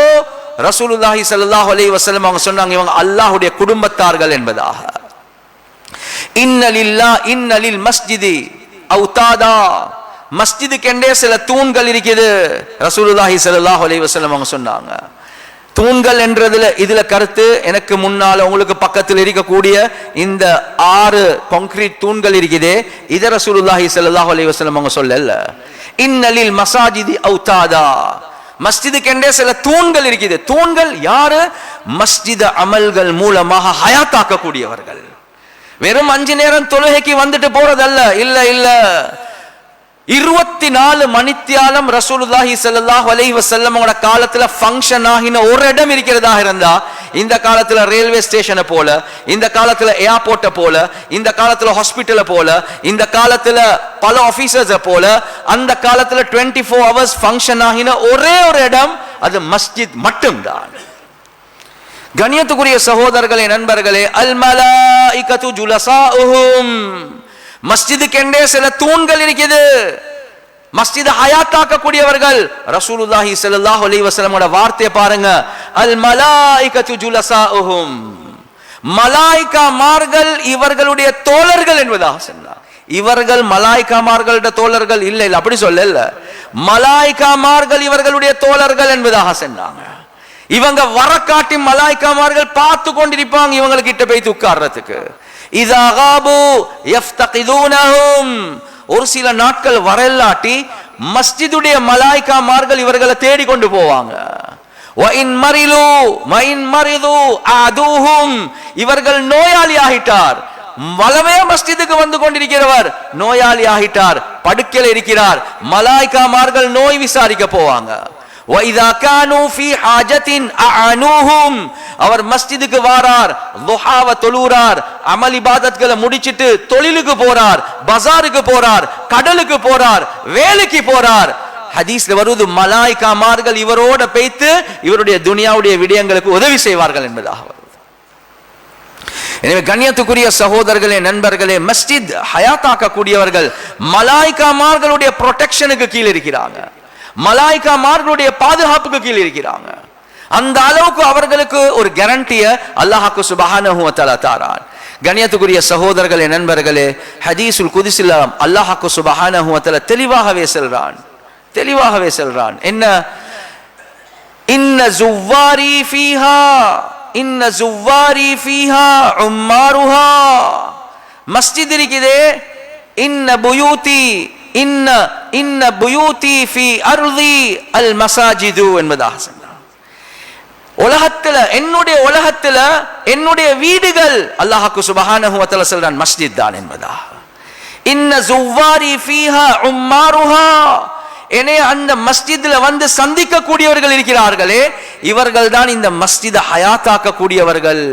ரசூலுல்லாஹி ஸல்லல்லாஹு அலைஹி வஸல்லம் அவங்க சொன்னாங்க, இவங்க அல்லாஹ்வுடைய குடும்பத்தார்கள் என்பதாக. இன்னலில் மஸ்ஜிதி அவுதாதா, மஸ்ஜிதுக்கு என்றே சில தூண்கள் இருக்குது. ரசூலுல்லாஹி ஸல்லல்லாஹு அலைஹி வஸல்லம் அவங்க சொன்னாங்க, தூண்கள் என்றதுல இதுல கருத்து, எனக்கு முன்னால உங்களுக்கு பக்கத்தில் இருக்கக்கூடிய இந்த 6 கான்கிரீட் தூண்கள் இருக்குது, இத ரசூலுல்லாஹி ஸல்லல்லாஹு அலைஹி வஸல்லம் அவங்க சொல்லல. இன்னலில் மசாஜிதி அவுதாதா, மஸ்ஜிதுக்கென்றே சில தூண்கள் இருக்குது. தூண்கள் யாரு? மஸ்ஜித் அமல்கள் மூலமாக ஹயாத்தாக்கக்கூடியவர்கள். வெறும் 5 நேரம் தொழுகைக்கு வந்துட்டு போறதல்ல. இல்ல இல்ல, 24 மணித்தியாலம் ரசூலுல்லாஹி ஸல்லல்லாஹு அலைஹி வஸல்லமோட காலத்துல ஃபங்க்ஷன் ஆகின ஒரு இடம் இருக்கிறதா இருந்தா, இந்த காலத்துல ரயில்வே ஸ்டேஷனை போல, இந்த காலத்துல ஏர்போர்ட்டை போல, இந்த காலத்துல ஹாஸ்பிட்டலை போல, இந்த காலத்துல பல ஆபீசர்ஸை போல, அந்த காலத்துல 24 hours ஃபங்க்ஷன் ஆகின ஒரே ஒரு இடம் அது மஸ்ஜித் மட்டும்தான். கண்ணியத்துக்குரிய சகோதரர்களே, நண்பர்களே, அல் மலாயிகத்து ஜுலசாஉஹும், மஸ்ஜிதுக்கென்றே சில தூண்கள் இருக்குது. மஸ்ஜித் ஹயாத்தாக்கக்கூடியவர்கள். ரசூலுல்லாஹி ஸல்லல்லாஹு அலைஹி வஸல்லமோட வார்த்தையை பாருங்க, அல் மலாயிகத்து ஜுலசாஉஹும், மலாயிகாமார்கள் இவர்களுடைய தோழர்கள் என்பதாக சொன்னார். இவர்கள் மலாயிகாமார்களுடைய தோழர்கள் இல்ல இல்ல, அப்படி சொல்லல. மலாயிகாமார்கள் இவர்களுடைய தோழர்கள் என்பதாக சொன்னாங்க. இவங்க வரக்காட்டி மலாயிகாமார்கள் பார்த்து கொண்டிருப்பாங்க இவங்க கிட்ட போய் உட்கார்றதுக்கு. இதா காபு யஃப்தகிதுனஹும், ஒரு சில நாட்கள் வரலாட்டி மஸ்ஜிதுடைய மலாயிகாமார்கள் இவர்களை தேடி கொண்டு போவாங்க. இவர்கள் நோயாளி ஆகிட்டார், வலமே மஸ்ஜிதுக்கு வந்து கொண்டிருக்கிறவர் நோயாளி ஆகிட்டார், படுக்கையில் இருக்கிறார், மலாயிகாமார்கள் நோய் விசாரிக்க போவாங்க. அவர் மஸ்ஜிதுக்கு வாரார், துஹாவ தொழுறார், அமல் இபாதத்களை முடிச்சிட்டு தொழிலுக்கு போறார், பஜாருக்கு போறார், கடலுக்கு போறார், வேலைக்கு போறார். ஹதீஸ்ல வருவது மலாயிகாமார்கள் இவரோட பேய்த்து இவருடைய துனியாவுடைய விடயங்களுக்கு உதவி செய்வார்கள் என்பதாக வருது. எனவே கண்ணியத்துக்குரிய சகோதரர்களே, நண்பர்களே, மஸ்ஜித் ஹயாத்தாக்க கூடியவர்கள் மலாயிகாமார்களுடைய ப்ரொடெக்ஷனுக்கு கீழே இருக்கிறாங்க, மலாயிகாமார்களுடைய பாதுகாப்புக்கு கீழே இருக்கிறாங்க. அந்த அளவுக்கு அவர்களுக்கு ஒரு கேரண்டிய அல்லாஹ் சுப்ஹானஹு வ தஆலா தரான். கண்ணியத்துக்குரிய சகோதரர்களே, நண்பர்களே, ஹதீஸுல் குத்ஸில் அல்லாஹ் சுப்ஹானஹு வ தஆலா தெளிவாகவே சொல்றான். என்ன? இன்ன ஜுவாரி ஃபீஹா உம்மாருஹா, மஸ்ஜித் இருக்குதே, இன்ன புயூதி ஃபீ அர்தி அல் மசாஜிது என்பதாக சொன்னார். உலகத்துல என்னுடைய வீடுகள் அல்லாஹ் சுப்ஹானஹு வ தஆலா சொல்றான் மஸ்ஜித் தான் என்பதா. இன்ன ஜுவாரி ஃபீஹா உம்மாருஹா, என்னை அந்த மஸ்ஜித்ல வந்து சந்திக்க கூடியவர்கள் இருக்கிறார்களே, இவர்கள் தான் இந்த மஸ்ஜிதை ஹயாத்தாக்க கூடியவர்கள்.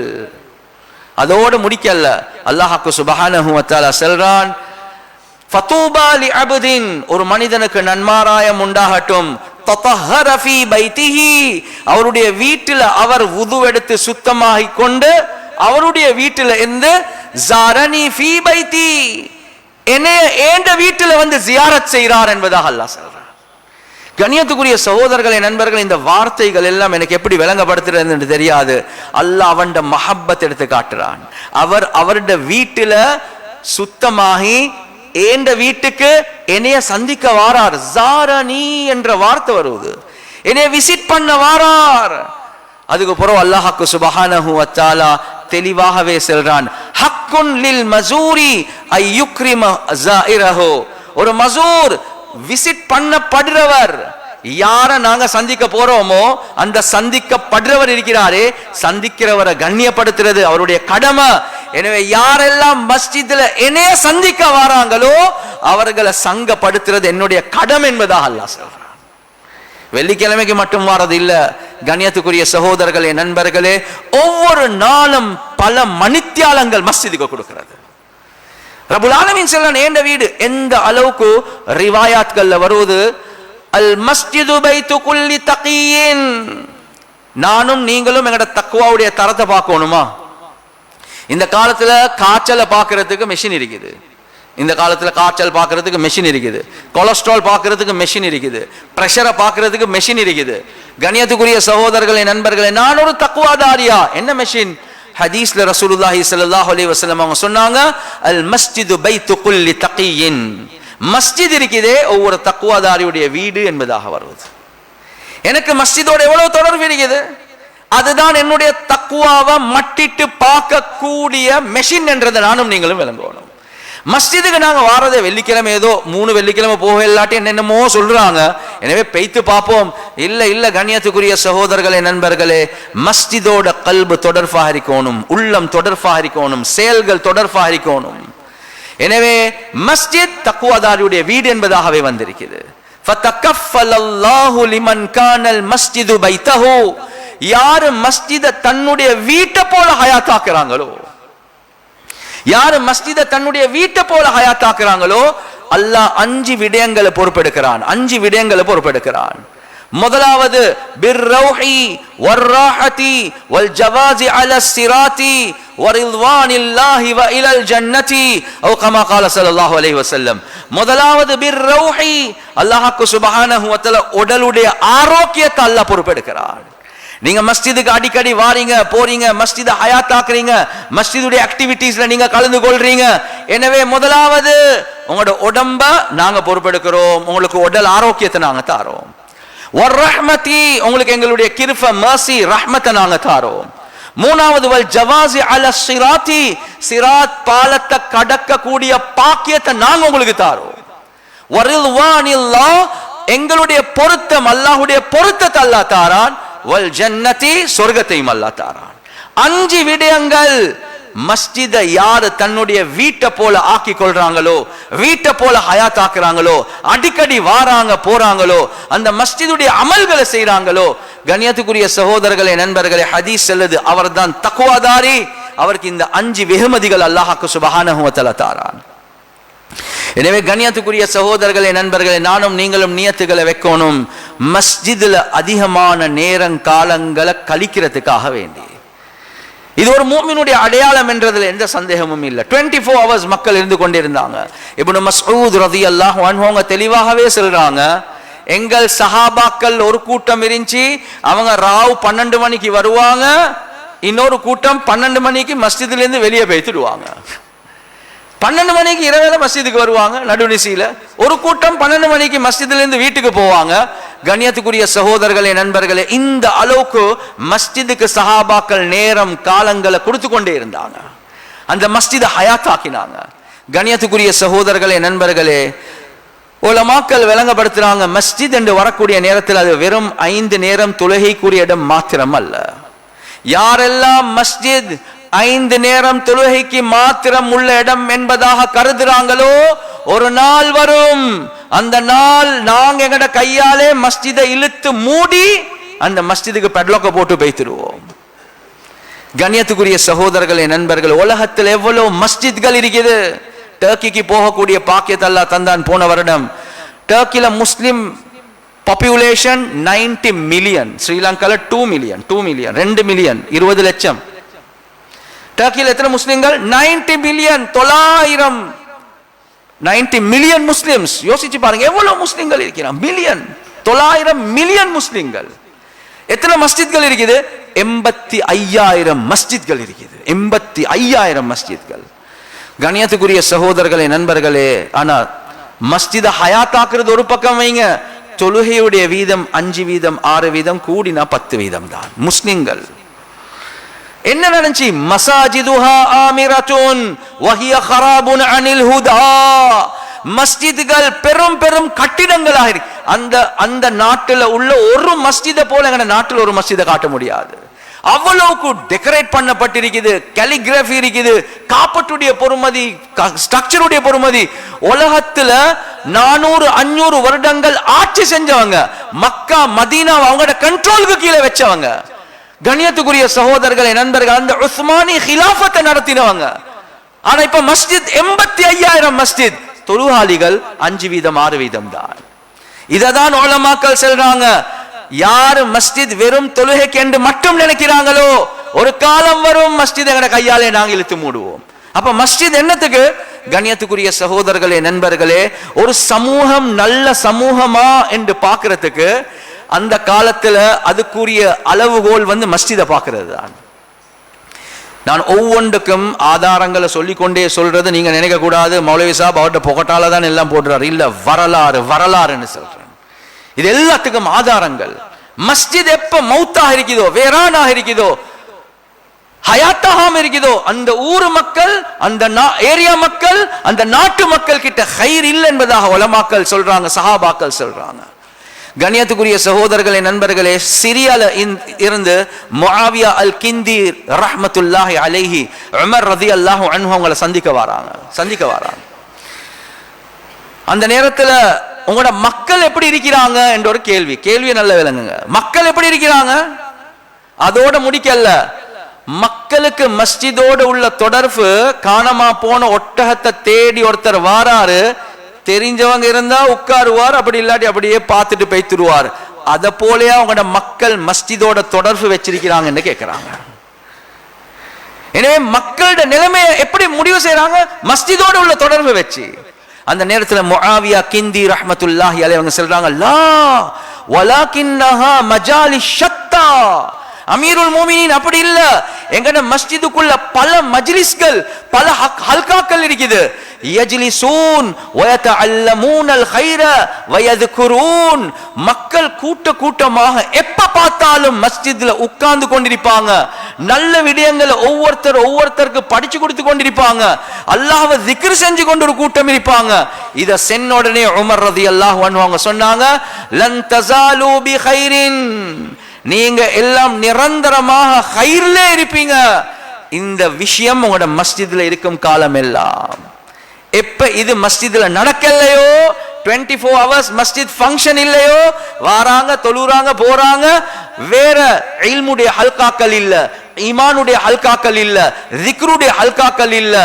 அதோடு முடிக்கல, அல்லாஹ் சுப்ஹானஹு வ தஆலா சொல்றான், ஃபதூபா லிஅப்தின், ஒரு மனிதனுக்கு நன்மாராயம் உண்டாகட்டும், ததஹர ஃபீ பைத்திஹி, அவருடைய வீட்டில் அவர் வுது எடுத்து சுத்தமாகிக் கொண்டு அவருடைய வீட்டில் இருந்து ஜாரனி ஃபீ பைத்தி, ஏண்ட வீட்டில் வந்து ஜியாரத் செய்கிறார் என்பதாக அல்லாஹ் சொல்றார். கண்ணியத்துக்குரிய சகோதரர்களே, நண்பர்கள், இந்த வார்த்தைகள் எல்லாம் எனக்கு எப்படி விளங்கப்படுத்துறது என்று தெரியாது. அல்லாஹ் அவன் மஹப்பத் எடுத்து காட்டுறான். அவருடைய வீட்டில சுத்தமாகி ஏண்ட வீட்டுக்கு என்னைய சந்திக்க வாரார். ஜாரனி என்ற வார்த்தை வருவது, என்னைய விசிட் பண்ண வாரார். அதுக்கு பிறகு அல்லாஹ் சுப்ஹானஹு வ தஆலா தெளிவாகவே சொல்றான், ஹக்குன் லில் மஸூரி ஐ யுக்ரிம ஸாயிரஹு, ஒரு மஸூர் விசிட் பண்ணப்படுறவர், யார நாங்க சந்திக்க போறோமோ அந்த சந்திக்கப்படுறவர் இருக்கிறாரே, சந்திக்கிறவரை கண்ணியப்படுத்துறது அவருடைய கடமை. எனவே யாரெல்லாம் மஸ்ஜித்ல என்னைய சந்திக்க வராங்களோ அவர்களை சங்கப்படுத்துறது என்னுடைய கடமை என்பதாக அல்லாஹ் சொல்றான். வெள்ளிக்கிழமைக்கு மட்டும் வாரது இல்ல. கண்ணியத்துக்குரிய சகோதரர்களே, நண்பர்களே, ஒவ்வொரு நாளும் பல மணித்தியாலங்கள் மஸ்ஜிதுக்கு கொடுக்கிறது. ரப்புல் ஆலமீன் சொல்றான், ஏண்ட வீடு எந்த அளவுக்கு ரிவாயாத்கள்ல வருவது, அல் மஸ்ஜிது பைத்து குல்லி தகியின், நானும் நீங்களும் எங்கட தக்வாவுடைய தரத்தை பார்க்கணுமா? இந்த காலத்துல காய்ச்சலை பார்க்கறதுக்கு மெஷின் இருக்குது, இந்த காலத்துல காய்ச்சல் பார்க்கறதுக்கு மெஷின் இருக்குது, கொலஸ்ட்ரால் பார்க்கறதுக்கு மெஷின் இருக்குது, பிரஷரை பார்க்கறதுக்கு மெஷின் இருக்குது. கண்ணியத்துக்குரிய சகோதரர்களே, நண்பர்களே, நான் ஒரு தக்வாதாரியா, என்ன மெஷின்? ஹதீஸ்ல ரசூலுல்லாஹி ஸல்லல்லாஹு அலைஹி வஸல்லம் அவங்க சொன்னாங்க, அல் மஸ்ஜிது பைத்து குல்லி தகியின், மஸ்ஜித் இருக்குதே ஒவ்வொரு தக்வாதாரியுடைய வீடு என்பதாக வருவது. எனக்கு மஸ்ஜிதோட எவ்வளவு தொடர்பு இருக்குது, அதுதான் என்னுடைய தக்வாவை மட்டிட்டு பார்க்கக்கூடிய மெஷின் என்றதை நானும் நீங்களும் விளங்கணும். மஸ்ஜிதுக்கு நாங்க வாரதே வெள்ளிக்கிழமை, ஏதோ 3 வெள்ளிக்கிழமை போக இல்லாட்டி என்னென்னமோ சொல்றாங்க. எனவே பெய்த்து பார்ப்போம். இல்ல கண்ணியத்துக்குரிய சகோதரர்களே, நண்பர்களே, மஸ்ஜிதோட கல்பு தொடர்பாக இருக்கணும், உள்ளம் தொடர்பாக இருக்கணும், செயல்கள் தொடர்பாக இருக்கணும். எனவே மஸ்ஜித் தக்வாதாரியுடைய வீடு என்பதாகவே வந்திருக்கிறது. ஃபதகஃபலல்லாஹு லிமன் கானல் மஸ்ஜிது பைத்தஹு, யார் மஸ்ஜிதை தன்னுடைய வீட்டை போல ஹயாத்தாக்குறாங்களோ, யார் மஸ்ஜிதை தன்னுடைய வீட்டை போல ஹயாத்தாக்குறாங்களோ, அல்லாஹ் 5 விடயங்களை பொறுப்பெடுக்கிறான். 5 விடயங்களை பொறுப்பெடுக்கிறான். முதலாவது பிர்ரௌஹி வர்ராஹதி வல் ஜவாஸி அலா ஸிராத்தி வரிضவானில்லாஹி வ இலல் ஜன்னதி அவ் கமா قال ஸல்லல்லாஹு அலைஹி வஸல்லம். முதலாவது பிர்ரௌஹி, அல்லாஹ் சுப்ஹானஹு வ தஆலா உடலுடைய ஆரோக்கியத்தை அல்லாஹ் பொறுப்பெடுக்கிறான். நீங்க மஸ்ஜிதுக்கு அடிக்கடி வாரீங்க போறீங்க, மஸ்ஜிதை ஹயாத்தாக்குறீங்க, மஸ்ஜிதுடைய ஆக்டிவிட்டீஸ்ல நீங்க கலந்து கொள்றீங்க. எனவே முதலாவது உங்களோட உடம்ப நாங்க பொறுப்பெடுக்கிறோம், உங்களுக்கு உடல் ஆரோக்கியத்தை நாங்க தாரோம். வர்ரஹ்மதி, உங்களுக்கு எங்களுடைய கிருப மர்சி ரஹ்மத்தை நாங்க தாரோம். மூணாவது வல் ஜவாஸி அலா ஸிராத்தி, சிராத் பாலத்தை கடக்க கூடிய பாக்கியத்தை நாங்க உங்களுக்கு தாரோம். வரிضவானில்லாஹ், எங்களுடைய பொருத்தம், அல்லாஹ்வுடைய பொருத்தத்தை அல்லாஹ் தாரான். வல் ஜன்னதி, சொர்க்கத்தையும் அல்லாஹ் தாரான். 5 விடயங்கள். மஸ்ஜிதை யாரு தன்னுடைய வீட்டை போல ஆக்கி கொள்றாங்களோ, வீட்டை போல ஹயாத் ஆக்குறாங்களோ, அடிக்கடி வாராங்க போறாங்களோ, அந்த மஸ்ஜிதுடைய அமல்களை செய்யறாங்களோ, கண்ணியத்துக்குரிய சகோதரர்களே, நண்பர்களே, ஹதீஸ் சொல்லுது அவர்தான் தக்வாதாரி. அவருக்கு இந்த 5 வெகுமதிகள் அல்லாஹ் சுப்ஹானஹு வ தஆலா தாரான். எனவே கண்ணியத்துக்குரிய சகோதரர்களே, நண்பர்களே, நானும் நீங்களும் நியத்துகளை வைக்கணும், மஸ்ஜிதுல அதிகமான நேரம் காலங்களை கழிக்கிறதுக்காக வேண்டி. இது ஒரு மூமினுடைய அடையாளம் என்றதுல எந்த சந்தேகமும் இல்லை. 24 hours மக்கள் இருந்து கொண்டிருந்தாங்க. இப்னு மஸ்ஊத் ரலியல்லாஹு அன்ஹு அவங்க தெளிவாகவே சொல்றாங்க, எங்கள் சஹாபாக்கள் ஒரு கூட்டம் இருந்துச்சு, அவங்க ராவ் 12 மணிக்கு வருவாங்க, இன்னொரு கூட்டம் 12 மணிக்கு மஸ்ஜிதுல இருந்து வெளியே போய்த்துடுவாங்க. 12 மணிக்கு இரவேல மஸ்ஜிதுக்கு வருவாங்க நடுநிசியில, ஒரு கூட்டம் 12 மணிக்கு மஸ்ஜிதுல இருந்து வீட்டுக்கு போவாங்க. கண்ணியத்துக்குரிய சகோதரர்களே, நண்பர்களே, இந்த அளவுக்கு மஸ்ஜிதுக்கு சஹாபாக்கள் நேரம் காலங்களை கொடுத்து கொண்டே இருந்தாங்க, அந்த மஸ்ஜிதை ஹயாத்தாக்கினாங்க. கண்ணியத்துக்குரிய சகோதரர்களே, நண்பர்களே, உலமாக்கள் விளங்கப்படுத்துறாங்க, மஸ்ஜித் என்று வரக்கூடிய நேரத்தில் அது வெறும் 5 நேரம் தொழுகைக்குரிய இடம் மாத்திரம் அல்ல. யாரெல்லாம் மஸ்ஜித் 5 நேரம் தொழுகைக்கு மாத்திரம் உள்ள இடம் என்பதாக கருதுறாங்களோ, ஒரு நாள் வரும், அந்த நாள் நாங்க எங்கட கையாலே மஸ்ஜிதை இழுத்து மூடி அந்த மஸ்ஜிதுக்கு பெட்லாக்க போட்டு வைத்துருவோம். கண்ணியத்துக்குரிய சகோதரர்களே, நண்பர்கள், உலகத்தில் எவ்வளவு மஸ்ஜித்கள் இருக்குது. டர்க்கிக்கு போகக்கூடிய பாக்கியத்தை அல்லாஹ் தந்தான். போன வருடம் டர்க்கில முஸ்லிம் பாப்புலேஷன் 90 மில்லியன், ஸ்ரீலங்கால 2 மில்லியன் 2 மில்லியன் 20 லட்சம். டர்க்கியில் எத்தனை முஸ்லிம்கள்? 90 மில்லியன், 90 மில்லியன் முஸ்லிம்ஸ். யோசிச்சு பாருங்க எவ்வளவு முஸ்லிம்கள் இருக்கிறான். மில்லியன், 900 மில்லியன் முஸ்லிம்கள். எத்தனை மஸ்ஜித்கள் இருக்குது? 85,000 மஸ்ஜித்கள் இருக்குது. 85,000 மஸ்ஜித்கள். கண்ணியத்துக்குரிய சகோதரர்களே, நண்பர்களே, ஆனா மஸ்ஜிதை ஹயாத்தாக்குறது ஒரு பக்கம் வைங்க, தொழுகையுடைய வீதம் 5 வீதம் 6 வீதம் கூடினா 10 வீதம் தான் முஸ்லிம்கள். என்ன நடந்துச்சு? மசாஜிதுஹா ஆமிரத்துன் வஹிய ஹராபுன் அனில் ஹுதா. மஸ்ஜிதுகள் பெரும் பெரும் கட்டிடங்களாக இருக்கு. அந்த நாட்டுல உள்ள ஒரு மஸ்ஜிதை போல எங்க நாட்டில் ஒரு மஸ்ஜிதை காட்ட முடியாது. அவ்வளவுக்கு டெக்கரேட் பண்ணப்பட்டிருக்குது, கலிகிராஃபி இருக்குது, காப்பட்டுடைய பொறுமதி, ஸ்ட்ரக்சருடைய பொறுமதி. உலகத்துல 400-500 வருடங்கள் ஆட்சி செஞ்சவங்க, மக்கா மதீனா அவங்களோட கண்ட்ரோலுக்கு கீழே வச்சவங்க. கண்ணியத்துக்குரிய சகோதரர்களே, நண்பர்கள், அந்த உஸ்மானி ஹிலாஃபத்தை நடத்தினவங்க. ஆனா இப்ப மஸ்ஜித் 85,000 மஸ்ஜித், தொழுகாலிகள் 5 வீதம் 6 வீதம் தான். இததான் உலமாக்கள் சொல்றாங்க, யார் மஸ்ஜித் வெறும் தொழுகைக்கு என்று மட்டும் நினைக்கிறாங்களோ, ஒரு காலம் வரும் மஸ்ஜித் எங்கட கையாலே நாங்கள் இழுத்து மூடுவோம். அப்ப மஸ்ஜித் என்னத்துக்கு? கண்ணியத்துக்குரிய சகோதரர்களே, நண்பர்களே, ஒரு சமூகம் நல்ல சமூகமா என்று பார்க்கிறதுக்கு அந்த காலத்துல அதுக்குரிய அளவுகோல் மஸ்ஜிதை பார்க்கிறது தான். நான் ஒவ்வொன்றுக்கும் ஆதாரங்களை சொல்லிக்கொண்டே சொல்றது நீங்க நினைக்க கூடாது, மௌலவி சாப் அவர்கிட்ட புகட்டால தான் எல்லாம் போடுறாரு. இல்ல, வரலாறுன்னு சொல்றேன். இது எல்லாத்துக்கும் ஆதாரங்கள். மஸ்ஜித் எப்ப மௌத்தாக இருக்குதோ, வேறானாக இருக்குதோ, ஹயாத்தாகாம இருக்குதோ அந்த ஊர் மக்கள், அந்த ஏரியா மக்கள், அந்த நாட்டு மக்கள் கிட்ட ஹைர் இல்லை என்பதாக உலமாக்கள் சொல்றாங்க, சஹாபாக்கள் சொல்றாங்க. கண்ணியத்துக்குரிய சகோதரர்களே, நண்பர்களே, சிரியால இருந்து முஆவியா அல் கிந்தி ரஹ்மத்துல்லாஹி அலைஹி உமர் ரலியல்லாஹு அன்ஹு அவங்களை சந்திக்க வராங்க. அந்த நேரத்துல உங்களோட மக்கள் எப்படி இருக்கிறாங்க என்ற ஒரு கேள்வியை நல்ல விளங்குங்க. மக்கள் எப்படி இருக்கிறாங்க? அதோட முடிக்கல, மக்களுக்கு மஸ்ஜிதோடு உள்ள தொடர்பு காணாம போன ஒட்டகத்தை தேடி ஒருத்தர் வாராரு, தெரிஞ்சவங்க இருந்தா உட்காருவார், அப்படி இல்லாட்டி அப்படியே பார்த்துட்டு போய்த்துருவார். அத போலயா உங்களோட மக்கள் மஸ்ஜிதோட தொடர்பு வச்சிருக்கிறாங்கன்னு கேட்கிறாங்க. எனவே மக்களோட நிலைமையை எப்படி முடிவு செய்யறாங்க? மஸ்ஜிதோட உள்ள தொடர்பு வச்சு. அந்த நேரத்தில் முஆவியா கிந்தி ரஹ்மத்துல்லாஹி அலைஹி அவங்க சொல்றாங்க, லா வலாகின்னஹா மஜாலி ஷத்தா. அமீருல் மோமினின் அப்படி இல்ல, எங்கட மஸ்ஜிதுக்குள்ள பல மஜ்லிஸ்கள், பல ஹல்காக்கள் இருக்குது. யஜ்லிசூன் வயதஅல்லமூனல் கைர வயذ்குரூன். மக்கள் கூட்டமாக எப்ப பார்த்தாலும் மஸ்ஜித்ல உட்கார்ந்து கொண்டிருப்பாங்க. நல்ல விடயங்களை ஒவ்வொருத்தருக்கு படிச்சு கொடுத்து கொண்டிருப்பாங்க. அல்லாஹ்வை திக்ர் செஞ்சு கொண்டு ஒரு கூட்டம் இருப்பாங்க. இத சென்ன உடனே உமர் ரலியல்லாஹு அன்ஹு அவங்க சொன்னாங்க, லன் தஸாலு பி கைரின். நீங்க எல்லாம் நிரந்தரமாக ஹைர்ல இருப்பீங்க. இந்த விஷயம் உங்களோட மஸ்ஜித்ல இருக்கும் காலம் எல்லாம். எப்ப இது மஸ்ஜித்ல நடக்கலையோ, 24 hours மஸ்ஜித் ஃபங்க்ஷன் இல்லையோ, வாராங்க தொழுறாங்க போறாங்க, வேற இல்முடைய ஹல்காக்கள் இல்ல, ஈமானுடைய ஹல்காக்கள் இல்ல, திக்ருடைய ஹல்காக்கள் இல்ல,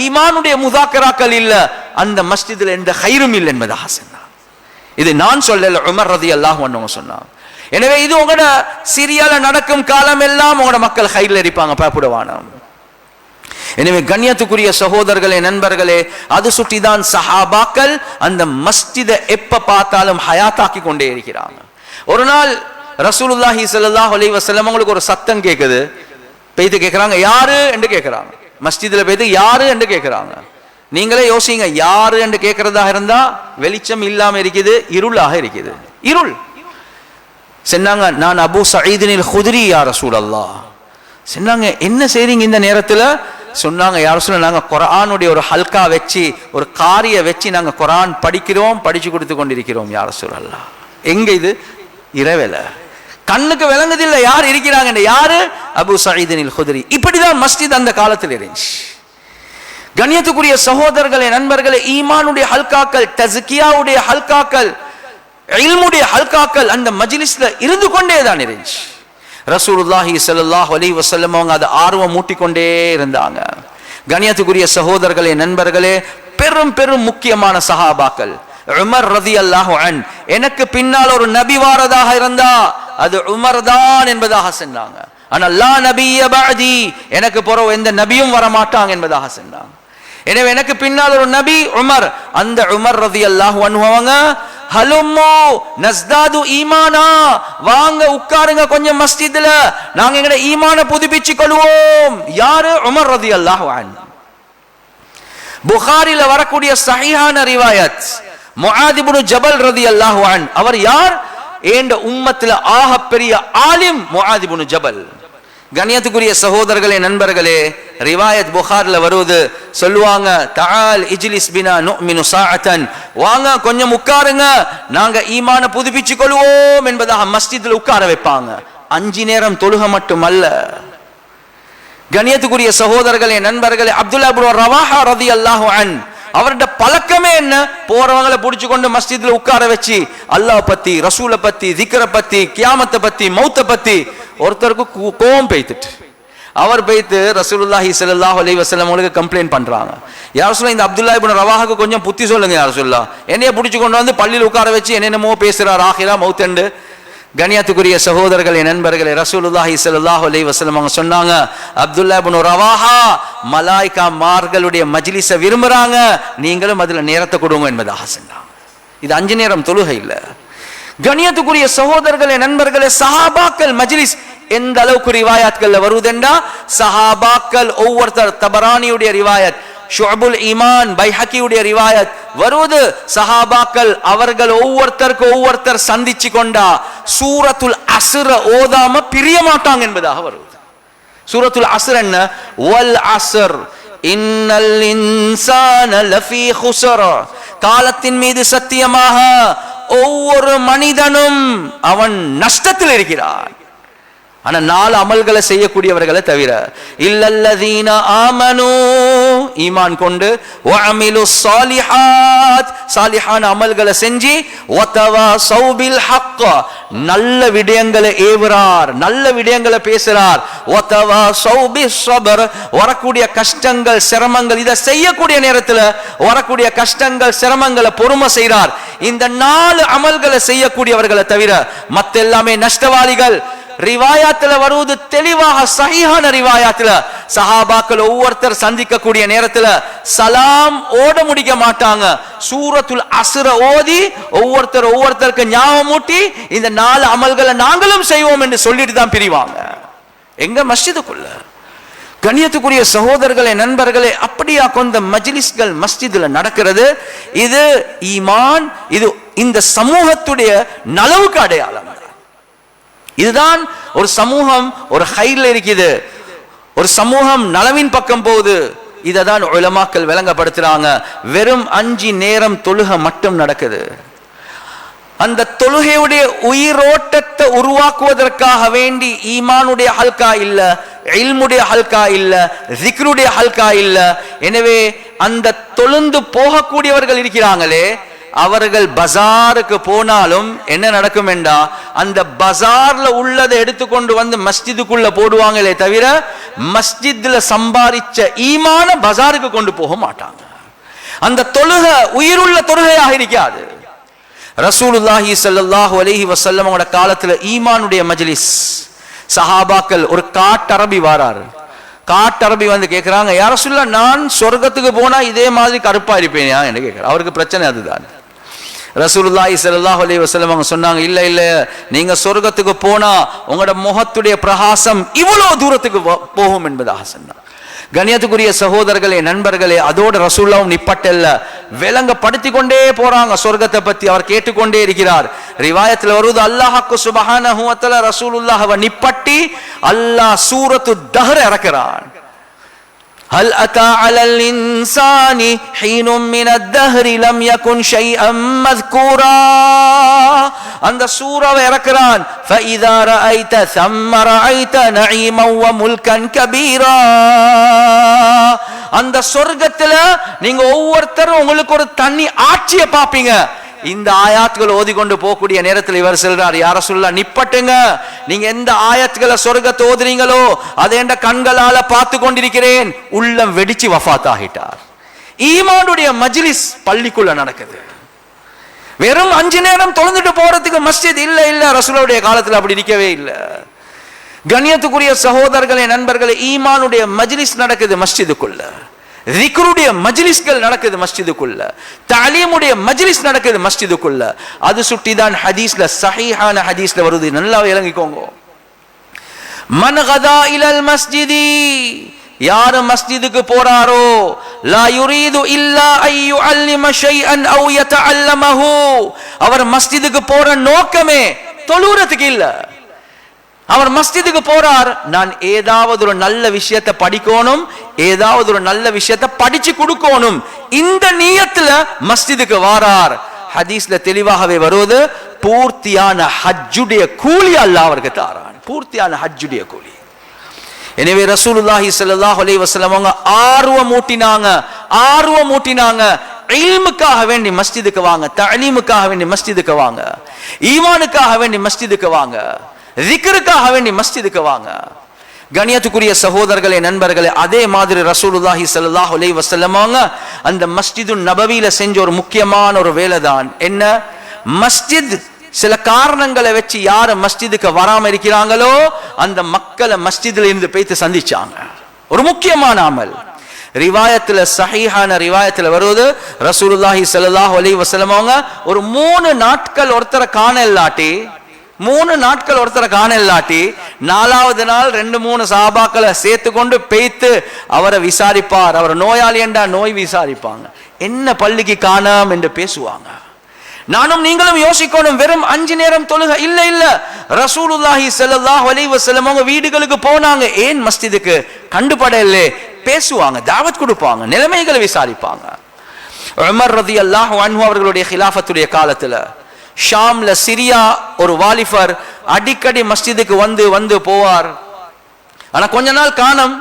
ஈமானுடைய முதாக்கராக்கள் இல்ல, அந்த மஸ்ஜித்ல எந்த ஹைரும் இல்லை என்பதாக சொன்னார். இது நான் சொல்லல, உமர் ரலியல்லாஹு அன்ஹு சொன்னார். எனவே இது உங்களோட சிரியால நடக்கும் காலம் எல்லாம் உங்களோட மக்கள் ஹைர்ல இருப்பாங்க, பயப்படுவான. எனவே கண்ணியத்துக்குரிய சகோதரர்களே, நண்பர்களே, அது சுற்றிதான் சஹாபாக்கள் அந்த மஸ்ஜிதை எப்ப பார்த்தாலும் ஹயாத்தாக்கி கொண்டே இருக்கிறாங்க. ஒரு நாள் ரசூலுல்லாஹி ஸல்லல்லாஹு அலைஹி வஸல்லம் அவங்களுக்கு ஒரு சத்தம் கேக்குது. போய்த்து கேட்கிறாங்க, யாரு என்று கேட்கிறாங்க. மஸ்ஜிதுல போய்த்து யாரு என்று கேட்கிறாங்க. நீங்களே யோசிங்க, யாரு என்று கேட்கறதாக இருந்தா வெளிச்சம் இல்லாம இருக்குது, இருளாக இருக்குது, இருள். சொன்னாங்க, நான் அபூ சயீதினில் குத்ரி யா ரசூலல்லாஹ். சொன்னாங்க, என்ன செய்றீங்க இந்த நேரத்துல? சொன்னாங்க, யா ரசூலல்லாஹ், நாங்க குர்ஆனுடைய ஒரு ஹல்கா வச்சு, ஒரு காரிய வச்சு நாங்க குர்ஆன் படிக்கிறோம், படிச்சு கொடுத்து கொண்டிருக்கிறோம் யா ரசூலல்லாஹ். எங்க இது? இரவேல. கண்ணுக்கு விளங்குதில்லை யார் இருக்கிறாங்க. யாரு? அபூ சயீதினில் குத்ரி. இப்படிதான் மஸ்ஜித் அந்த காலத்தில் இருந்துச்சு. கண்ணியத்துக்குரிய சகோதரர்களே, நண்பர்களே, ஈமானுடைய ஹல்காக்கள், தஸ்கியாவுடைய ஹல்காக்கள், இல்முடைய ஹல்காக்கள் அந்த மஜ்லிஸ்ல இருந்து கொண்டே தான் இருந்துச்சு. ரசூலுல்லாஹி ஸல்லல்லாஹு அலைஹி வஸல்லம் அவங்க அதை ஆர்வம் மூட்டிக்கொண்டே இருந்தாங்க. கண்ணியத்துக்குரிய சகோதரர்களே, நண்பர்களே, பெரும் பெரும் முக்கியமான சஹாபாக்கள். உமர் ரலியல்லாஹு அன்ஹு, எனக்கு பின்னால் ஒரு நபி வாரதாக இருந்தா அது உமர் தான் என்பதாக சொன்னாங்க. ஆனா லா நபிய பஅதி, எனக்கு பிறகு எந்த நபியும் வர மாட்டாங்க என்பதாக சொன்னாங்க. எனவே எனக்கு பின்னால் ஒரு நபி உமர். அந்த உமர் ரலியல்லாஹு அன்ஹு அவங்க, ஹலும்மு நஸ்தாது ஈமானா, வாங்க உட்காருங்க கொஞ்சம் மஸ்ஜித்ல, நாங்க எங்கட ஈமான புதுப்பிச்சு கொள்வோம். யாரு? உமர் ரலியல்லாஹு அன்ஹு. புகாரில வரக்கூடிய சஹீஹான ரிவாயத், முஆத் இப்னு ஜபல் ரலியல்லாஹு அன்ஹு, அவர் யார்? ஏண்ட உம்மத்துல ஆக பெரிய ஆலிம் முஆத் இப்னு ஜபல். கண்ணியத்துக்குரிய சகோதரர்களே, நண்பர்களே, ரிவாயத் புகார்ல வருவது, சொல்லுவாங்க, தஆல் இஜ்லிஸ் பினா நுமினு சாஅத்தன், வாங்க கொஞ்சம் உட்காருங்க, நாங்க ஈமான புதுப்பிச்சு கொள்வோம் என்பதாக மஸ்ஜித்ல உட்கார வைப்பாங்க. 5 நேரம் தொழுக மட்டுமல்ல. கண்ணியத்துக்குரிய சகோதரர்களே, நண்பர்களே, அப்துல்லாஹ் இப்னு ரவாஹா ரலியல்லாஹு அன்ஹு, அவருடைய பழக்கமே என்ன? போறவங்களை பிடிச்சு கொண்டு மஸ்ஜித்ல உட்கார வச்சு அல்லாஹ் பத்தி, ரசூலை பத்தி, திக்ர பத்தி, கியாமத்தை பத்தி, மௌத்தை பத்தி ஒருத்தருக்கு கோபம் பெய்த்துட்டு அவர் பெய்த்து ரசூலுல்லாஹி ஸல்லல்லாஹு அலைஹி வஸல்லம் அவங்களுக்கு கம்ப்ளைண்ட் பண்றாங்க. யா ரசூலல்லாஹ், இந்த அப்துல்லாஹ் இப்னு ரவாஹாக்கு கொஞ்சம் புத்தி சொல்லுங்க யா ரசூலல்லாஹ், என்னைய பிடிச்சு கொண்டு வந்து பள்ளியில் உட்கார வச்சு என்னென்னமோ பேசுறார், ஆகிரா மௌத்தண்டு. கண்ணியத்துக்குரிய சகோதரர்களே, நண்பர்களே, ரசூலுல்லாஹி ஸல்லல்லாஹு அலைஹி வஸல்லம் அவங்க சொன்னாங்க, அப்துல்லாஹ் இப்னு ரவாஹா மலாயிகா மார்களுடைய மஜ்லிஸை விரும்புறாங்க, நீங்களும் அதுல நேரத்தை கொடுங்க என்பதாக சொன்னாங்க. இது 5 நேரம் தொழுகை இல்ல. கண்ணியத்துக்குரிய சகோதரர்களே, நண்பர்களே, சஹாபாக்கள் மஜ்லிஸ் எந்த அளவுக்கு ரிவாயாத்கள்ல வருவதென்றா, சஹாபாக்கள் ஒவ்வொருத்தர், தபரானியுடைய ரிவாயத், ஷுஅபுல் ஈமான் பைஹக்கியுடைய ரிவாயத் வருவது, சஹாபாக்கள் அவர்கள் ஒவ்வொருத்தர் சந்திச்சு கொண்டா சூரத்துல் அஸ்ர ஓதாம பிரிய மாட்டாங்க என்பதாக வருவது. சூரத்துல் அஸ்ர் என்ன? வல் அஸ்ர் இன்னல் இன்சான லஃபீ குஸ்ர். காலத்தின் மீது சத்தியமாக ஒவ்வொரு மனிதனும் அவன் நஷ்டத்தில் இருக்கிறான். ஆனா 4 அமல்களை செய்யக்கூடியவர்களை தவிர, இல்லல்லதீன ஆமனு, ஈமான் கொண்டு, வஅமிலு ஸாலிஹாத், சாலிஹான அமல்களை செஞ்சு, வதவாஸௌ பில் ஹக், நல்ல விடயங்களை ஏவுறார், நல்ல விடயங்களை பேசுறார், வதவாஸௌ பிஸ்ஸப்ர், வரக்கூடிய கஷ்டங்கள் சிரமங்கள், இதை செய்யக்கூடிய நேரத்தில் வரக்கூடிய கஷ்டங்கள் சிரமங்களை பொறுமை செய்றார். இந்த 4 அமல்களை செய்யக்கூடியவர்களை தவிர மத்த எல்லாமே நஷ்டவாளிகள். ரிவாயாத்துல வருவது தெளிவாக சஹீஹான ரிவாயாத்துல, சஹாபாக்கள் ஒவ்வொருத்தர் சந்திக்கக்கூடிய நேரத்துல சலாம் ஓட முடிக்க மாட்டாங்க. சூரத்துல் அஸ்ர ஓதி ஒவ்வொருத்தருக்கு ஞாபகம் ஊட்டி இந்த 4 அமல்களை நாங்களும் செய்வோம் என்று சொல்லிட்டு தான் பிரிவாங்க. எங்க? மஸ்ஜிதுக்குள்ள. கண்ணியத்துக்குரிய சகோதரர்களே, நண்பர்களே, அப்படியா கொண்ட மஜ்லிஸ்கள் மஸ்ஜிதுல நடக்கிறது. இது ஈமான், இது இந்த சமூகத்துடைய நலவுக்கு அடையாளம். இதுதான் ஒரு சமூகம் ஒரு ஹைர்ல இருக்குது, ஒரு சமூகம் நலவின் பக்கம் போகுது. இததான் உலமாக்கள் விளங்கப்படுத்துறாங்க. வெறும் 5 நேரம் தொழுகை மட்டும் நடக்குது. அந்த தொழுகையுடைய உயிரோட்டத்தை உருவாக்குவதற்காக வேண்டி ஈமானுடைய ஹல்கா இல்ல, இல்முடைய ஹல்கா இல்ல, ஜிக்ருடைய ஹல்கா இல்ல. எனவே அந்த தொழுந்து போகக்கூடியவர்கள் இருக்கிறாங்களே, அவர்கள் பஜாருக்கு போனாலும் என்ன நடக்கும் என்றா, அந்த பஜார்ல உள்ளதை எடுத்துக்கொண்டு வந்து மஸ்ஜிதுக்குள்ள போடுவாங்களே தவிர மஸ்ஜித்ல சம்பாதிச்ச ஈமான பஜாருக்கு கொண்டு போக மாட்டாங்க. அந்த தொழுகை உயிருள்ள தொழுகையாக இருக்காது. ரசூலுல்லாஹி ஸல்லல்லாஹு அலைஹி வஸல்லம் அவங்களோட காலத்துல ஈமானுடைய மஜ்லிஸ், சஹாபாக்கள், ஒரு காட்டரபி வாராரு. காட்டரபி வந்து கேட்கிறாங்க, யா ரசூலுல்லாஹ், நான் சொர்க்கத்துக்கு போனா இதே மாதிரி கருப்பா இருப்பேனா என்று கேட்கிறார். அவருக்கு பிரச்சனை அதுதான். ரசூலுல்லாஹி ஸல்லல்லாஹு அலைஹி வஸல்லம் அவங்க சொன்னாங்க, இல்ல இல்ல, நீங்க சொர்க்கத்துக்கு போனா உங்களோட முகத்துடைய பிரகாசம் இவ்வளவு தூரத்துக்கு போகும் என்பதாக சொன்னார். கண்ணியத்துக்குரிய சகோதரர்களே, நண்பர்களே, அதோட ரசூலுல்லாஹ் நிப்பட்டல்ல, விளங்கப்படுத்தி கொண்டே போறாங்க சொர்க்கத்தை பத்தி. அவர் கேட்டுக்கொண்டே இருக்கிறார். ரிவாயத்தில் வருவது, அல்லாஹ்க்கு சுப்ஹானஹு வ தஆலா ரசூலுல்லாஹ்வை நிப்பட்டி அல்லாஹ் சூரத்து தஹ்ர் இறக்குறான். ஹல் அத்தா அலல் இன்சானி ஹீனும் மினத் தஹ்ரி லம் யகுன் ஷைஅம் மذ்கூரா. அந்த சூராவை இறக்குறான். ஃபஇதா ரஅய்த ஸம்ம ரஅய்த நஈமன் வ முல்கன் கபீரா. அந்த சொர்க்கத்துல நீங்க ஒவ்வொருத்தரும் உங்களுக்கு ஒரு தனி ஆட்சியை பாப்பீங்க. இந்த ஆயாத்துகள் ஓதிக்கொண்டு போகக்கூடிய நேரத்தில் இவர் சொல்றார், யா ரசூலுல்லாஹ், நிப்பட்டுங்க, நீங்க எந்த ஆயத்துகளை சொர்க்கத்தை ஓதுறீங்களோ அதை என்ற கண்களால பார்த்து கொண்டிருக்கிறேன். உள்ளம் வெடிச்சு வஃபாத் ஆகிட்டார். ஈமானுடைய மஜ்லிஸ் பள்ளிக்குள்ள நடக்குது. வெறும் 5 நேரம் தொழுந்துட்டு போறதுக்கு மஸ்ஜித் இல்ல. இல்ல, ரசூலுடைய காலத்துல அப்படி இருக்கவே இல்லை. கண்ணியத்துக்குரிய சகோதரர்களே, நண்பர்களே, ஈமானுடைய மஜ்லிஸ் நடக்குது மஸ்ஜிதுக்குள்ள, ذிக்ருடைய மஜ்லிஸ்கள் நடக்குது மஸ்ஜிதுக்குள்ள, தஅலீமுடைய மஜ்லிஸ் நடக்குது மஸ்ஜிதுக்குள்ள. அது சுட்டிதான் ஹதீஸ்ல, சஹீஹான ஹதீஸ்ல வருது. நல்லா விளங்கிக்கோங்க. மன் கதா இலல் மஸ்ஜிதி, யார் மஸ்ஜிதுக்கு போறாரோ, லா யுரீது இல்லா ஐ யுஅல்லிம ஷைஅன் அவ் யதஅல்லமஹு, அவர் மஸ்ஜிதுக்கு போற நோக்கமே தொழுறதுக்கு இல்ல. அவர் மஸ்ஜிதுக்கு போறார், நான் ஏதாவது ஒரு நல்ல விஷயத்தை படிக்கணும், ஏதாவது ஒரு நல்ல விஷயத்தை படிச்சு கொடுக்கணும், இந்த நியத்துல மஸ்ஜிதுக்கு வாரார். ஹதீஸ்ல தெளிவாகவே வருவது, பூர்த்தியான ஹஜ்ஜுடைய கூலி அல்லாஹ் அவருக்கு தாரான். பூர்த்தியான ஹஜ்ஜுடைய கூலி. எனவே ரசூலுல்லாஹி ஸல்லல்லாஹு அலைஹி வஸல்லம் அவங்க ஆர்வமூட்டினாங்க, இல்முக்காக வேண்டி மஸ்ஜிதுக்கு வாங்க, தஅலீமுக்காக வேண்டி மஸ்ஜிதுக்கு வாங்க, ஈமானுக்காக வேண்டி மஸ்ஜிதுக்கு வாங்க, ذிக்ருக்காக வேண்டி மஸ்ஜிதுக்கு வாங்க. கண்ணியத்துக்குரிய சகோதரர்களே, நண்பர்களே, அதே மாதிரி ரசூலுல்லாஹி ஸல்லல்லாஹு அலைஹி வஸல்லம் அந்த மஸ்ஜிது நபவியில செஞ்ச ஒரு முக்கியமான ஒரு வேலை தான் என்ன, மஸ்ஜித் சில காரணங்களை வச்சு யார் மஸ்ஜிதுக்கு வராம இருக்கிறாங்களோ அந்த மக்களை மஸ்ஜிதுல இருந்து போய்த்து சந்திச்சாங்க. ஒரு முக்கியமான அமல். ரிவாயத்துல, சஹீஹான ரிவாயத்துல வருவது, ரசூலுல்லாஹி ஸல்லல்லாஹு அலைஹி வஸல்லம் ஒரு 3 நாட்கள் ஒருத்தரை காணலாட்டி 4வது நாள் 2-3 சஹாபாக்களை சேர்த்து கொண்டு பேய்த்து அவரை விசாரிப்பார். அவர் நோயாளி என்றா நோய் விசாரிப்பாங்க, என்ன பள்ளிக்கு காணாம் என்று பேசுவாங்க. நானும் நீங்களும் யோசிக்கணும். வெறும் 5 நேரம் தொழுக இல்ல இல்ல. ரசூலுல்லாஹி ஸல்லல்லாஹு அலைஹி வஸல்லம் அவங்க வீடுகளுக்கு போனாங்க. ஏன் மஸ்ஜிதுக்கு? கண்டுபடல. பேசுவாங்க, தாவத் கொடுப்பாங்க, நிலைமைகளை விசாரிப்பாங்க. உமர் ரலியல்லாஹு அன்ஹு அவர்களுடைய கிலாஃபத்துடைய காலத்துல ஷாம்ல சிரியா ஒரு வாலிபர் அடிக்கடி மஸ்ஜிதுக்கு வந்து வந்து போவார். ஆனா கொஞ்ச நாள் காணோம்.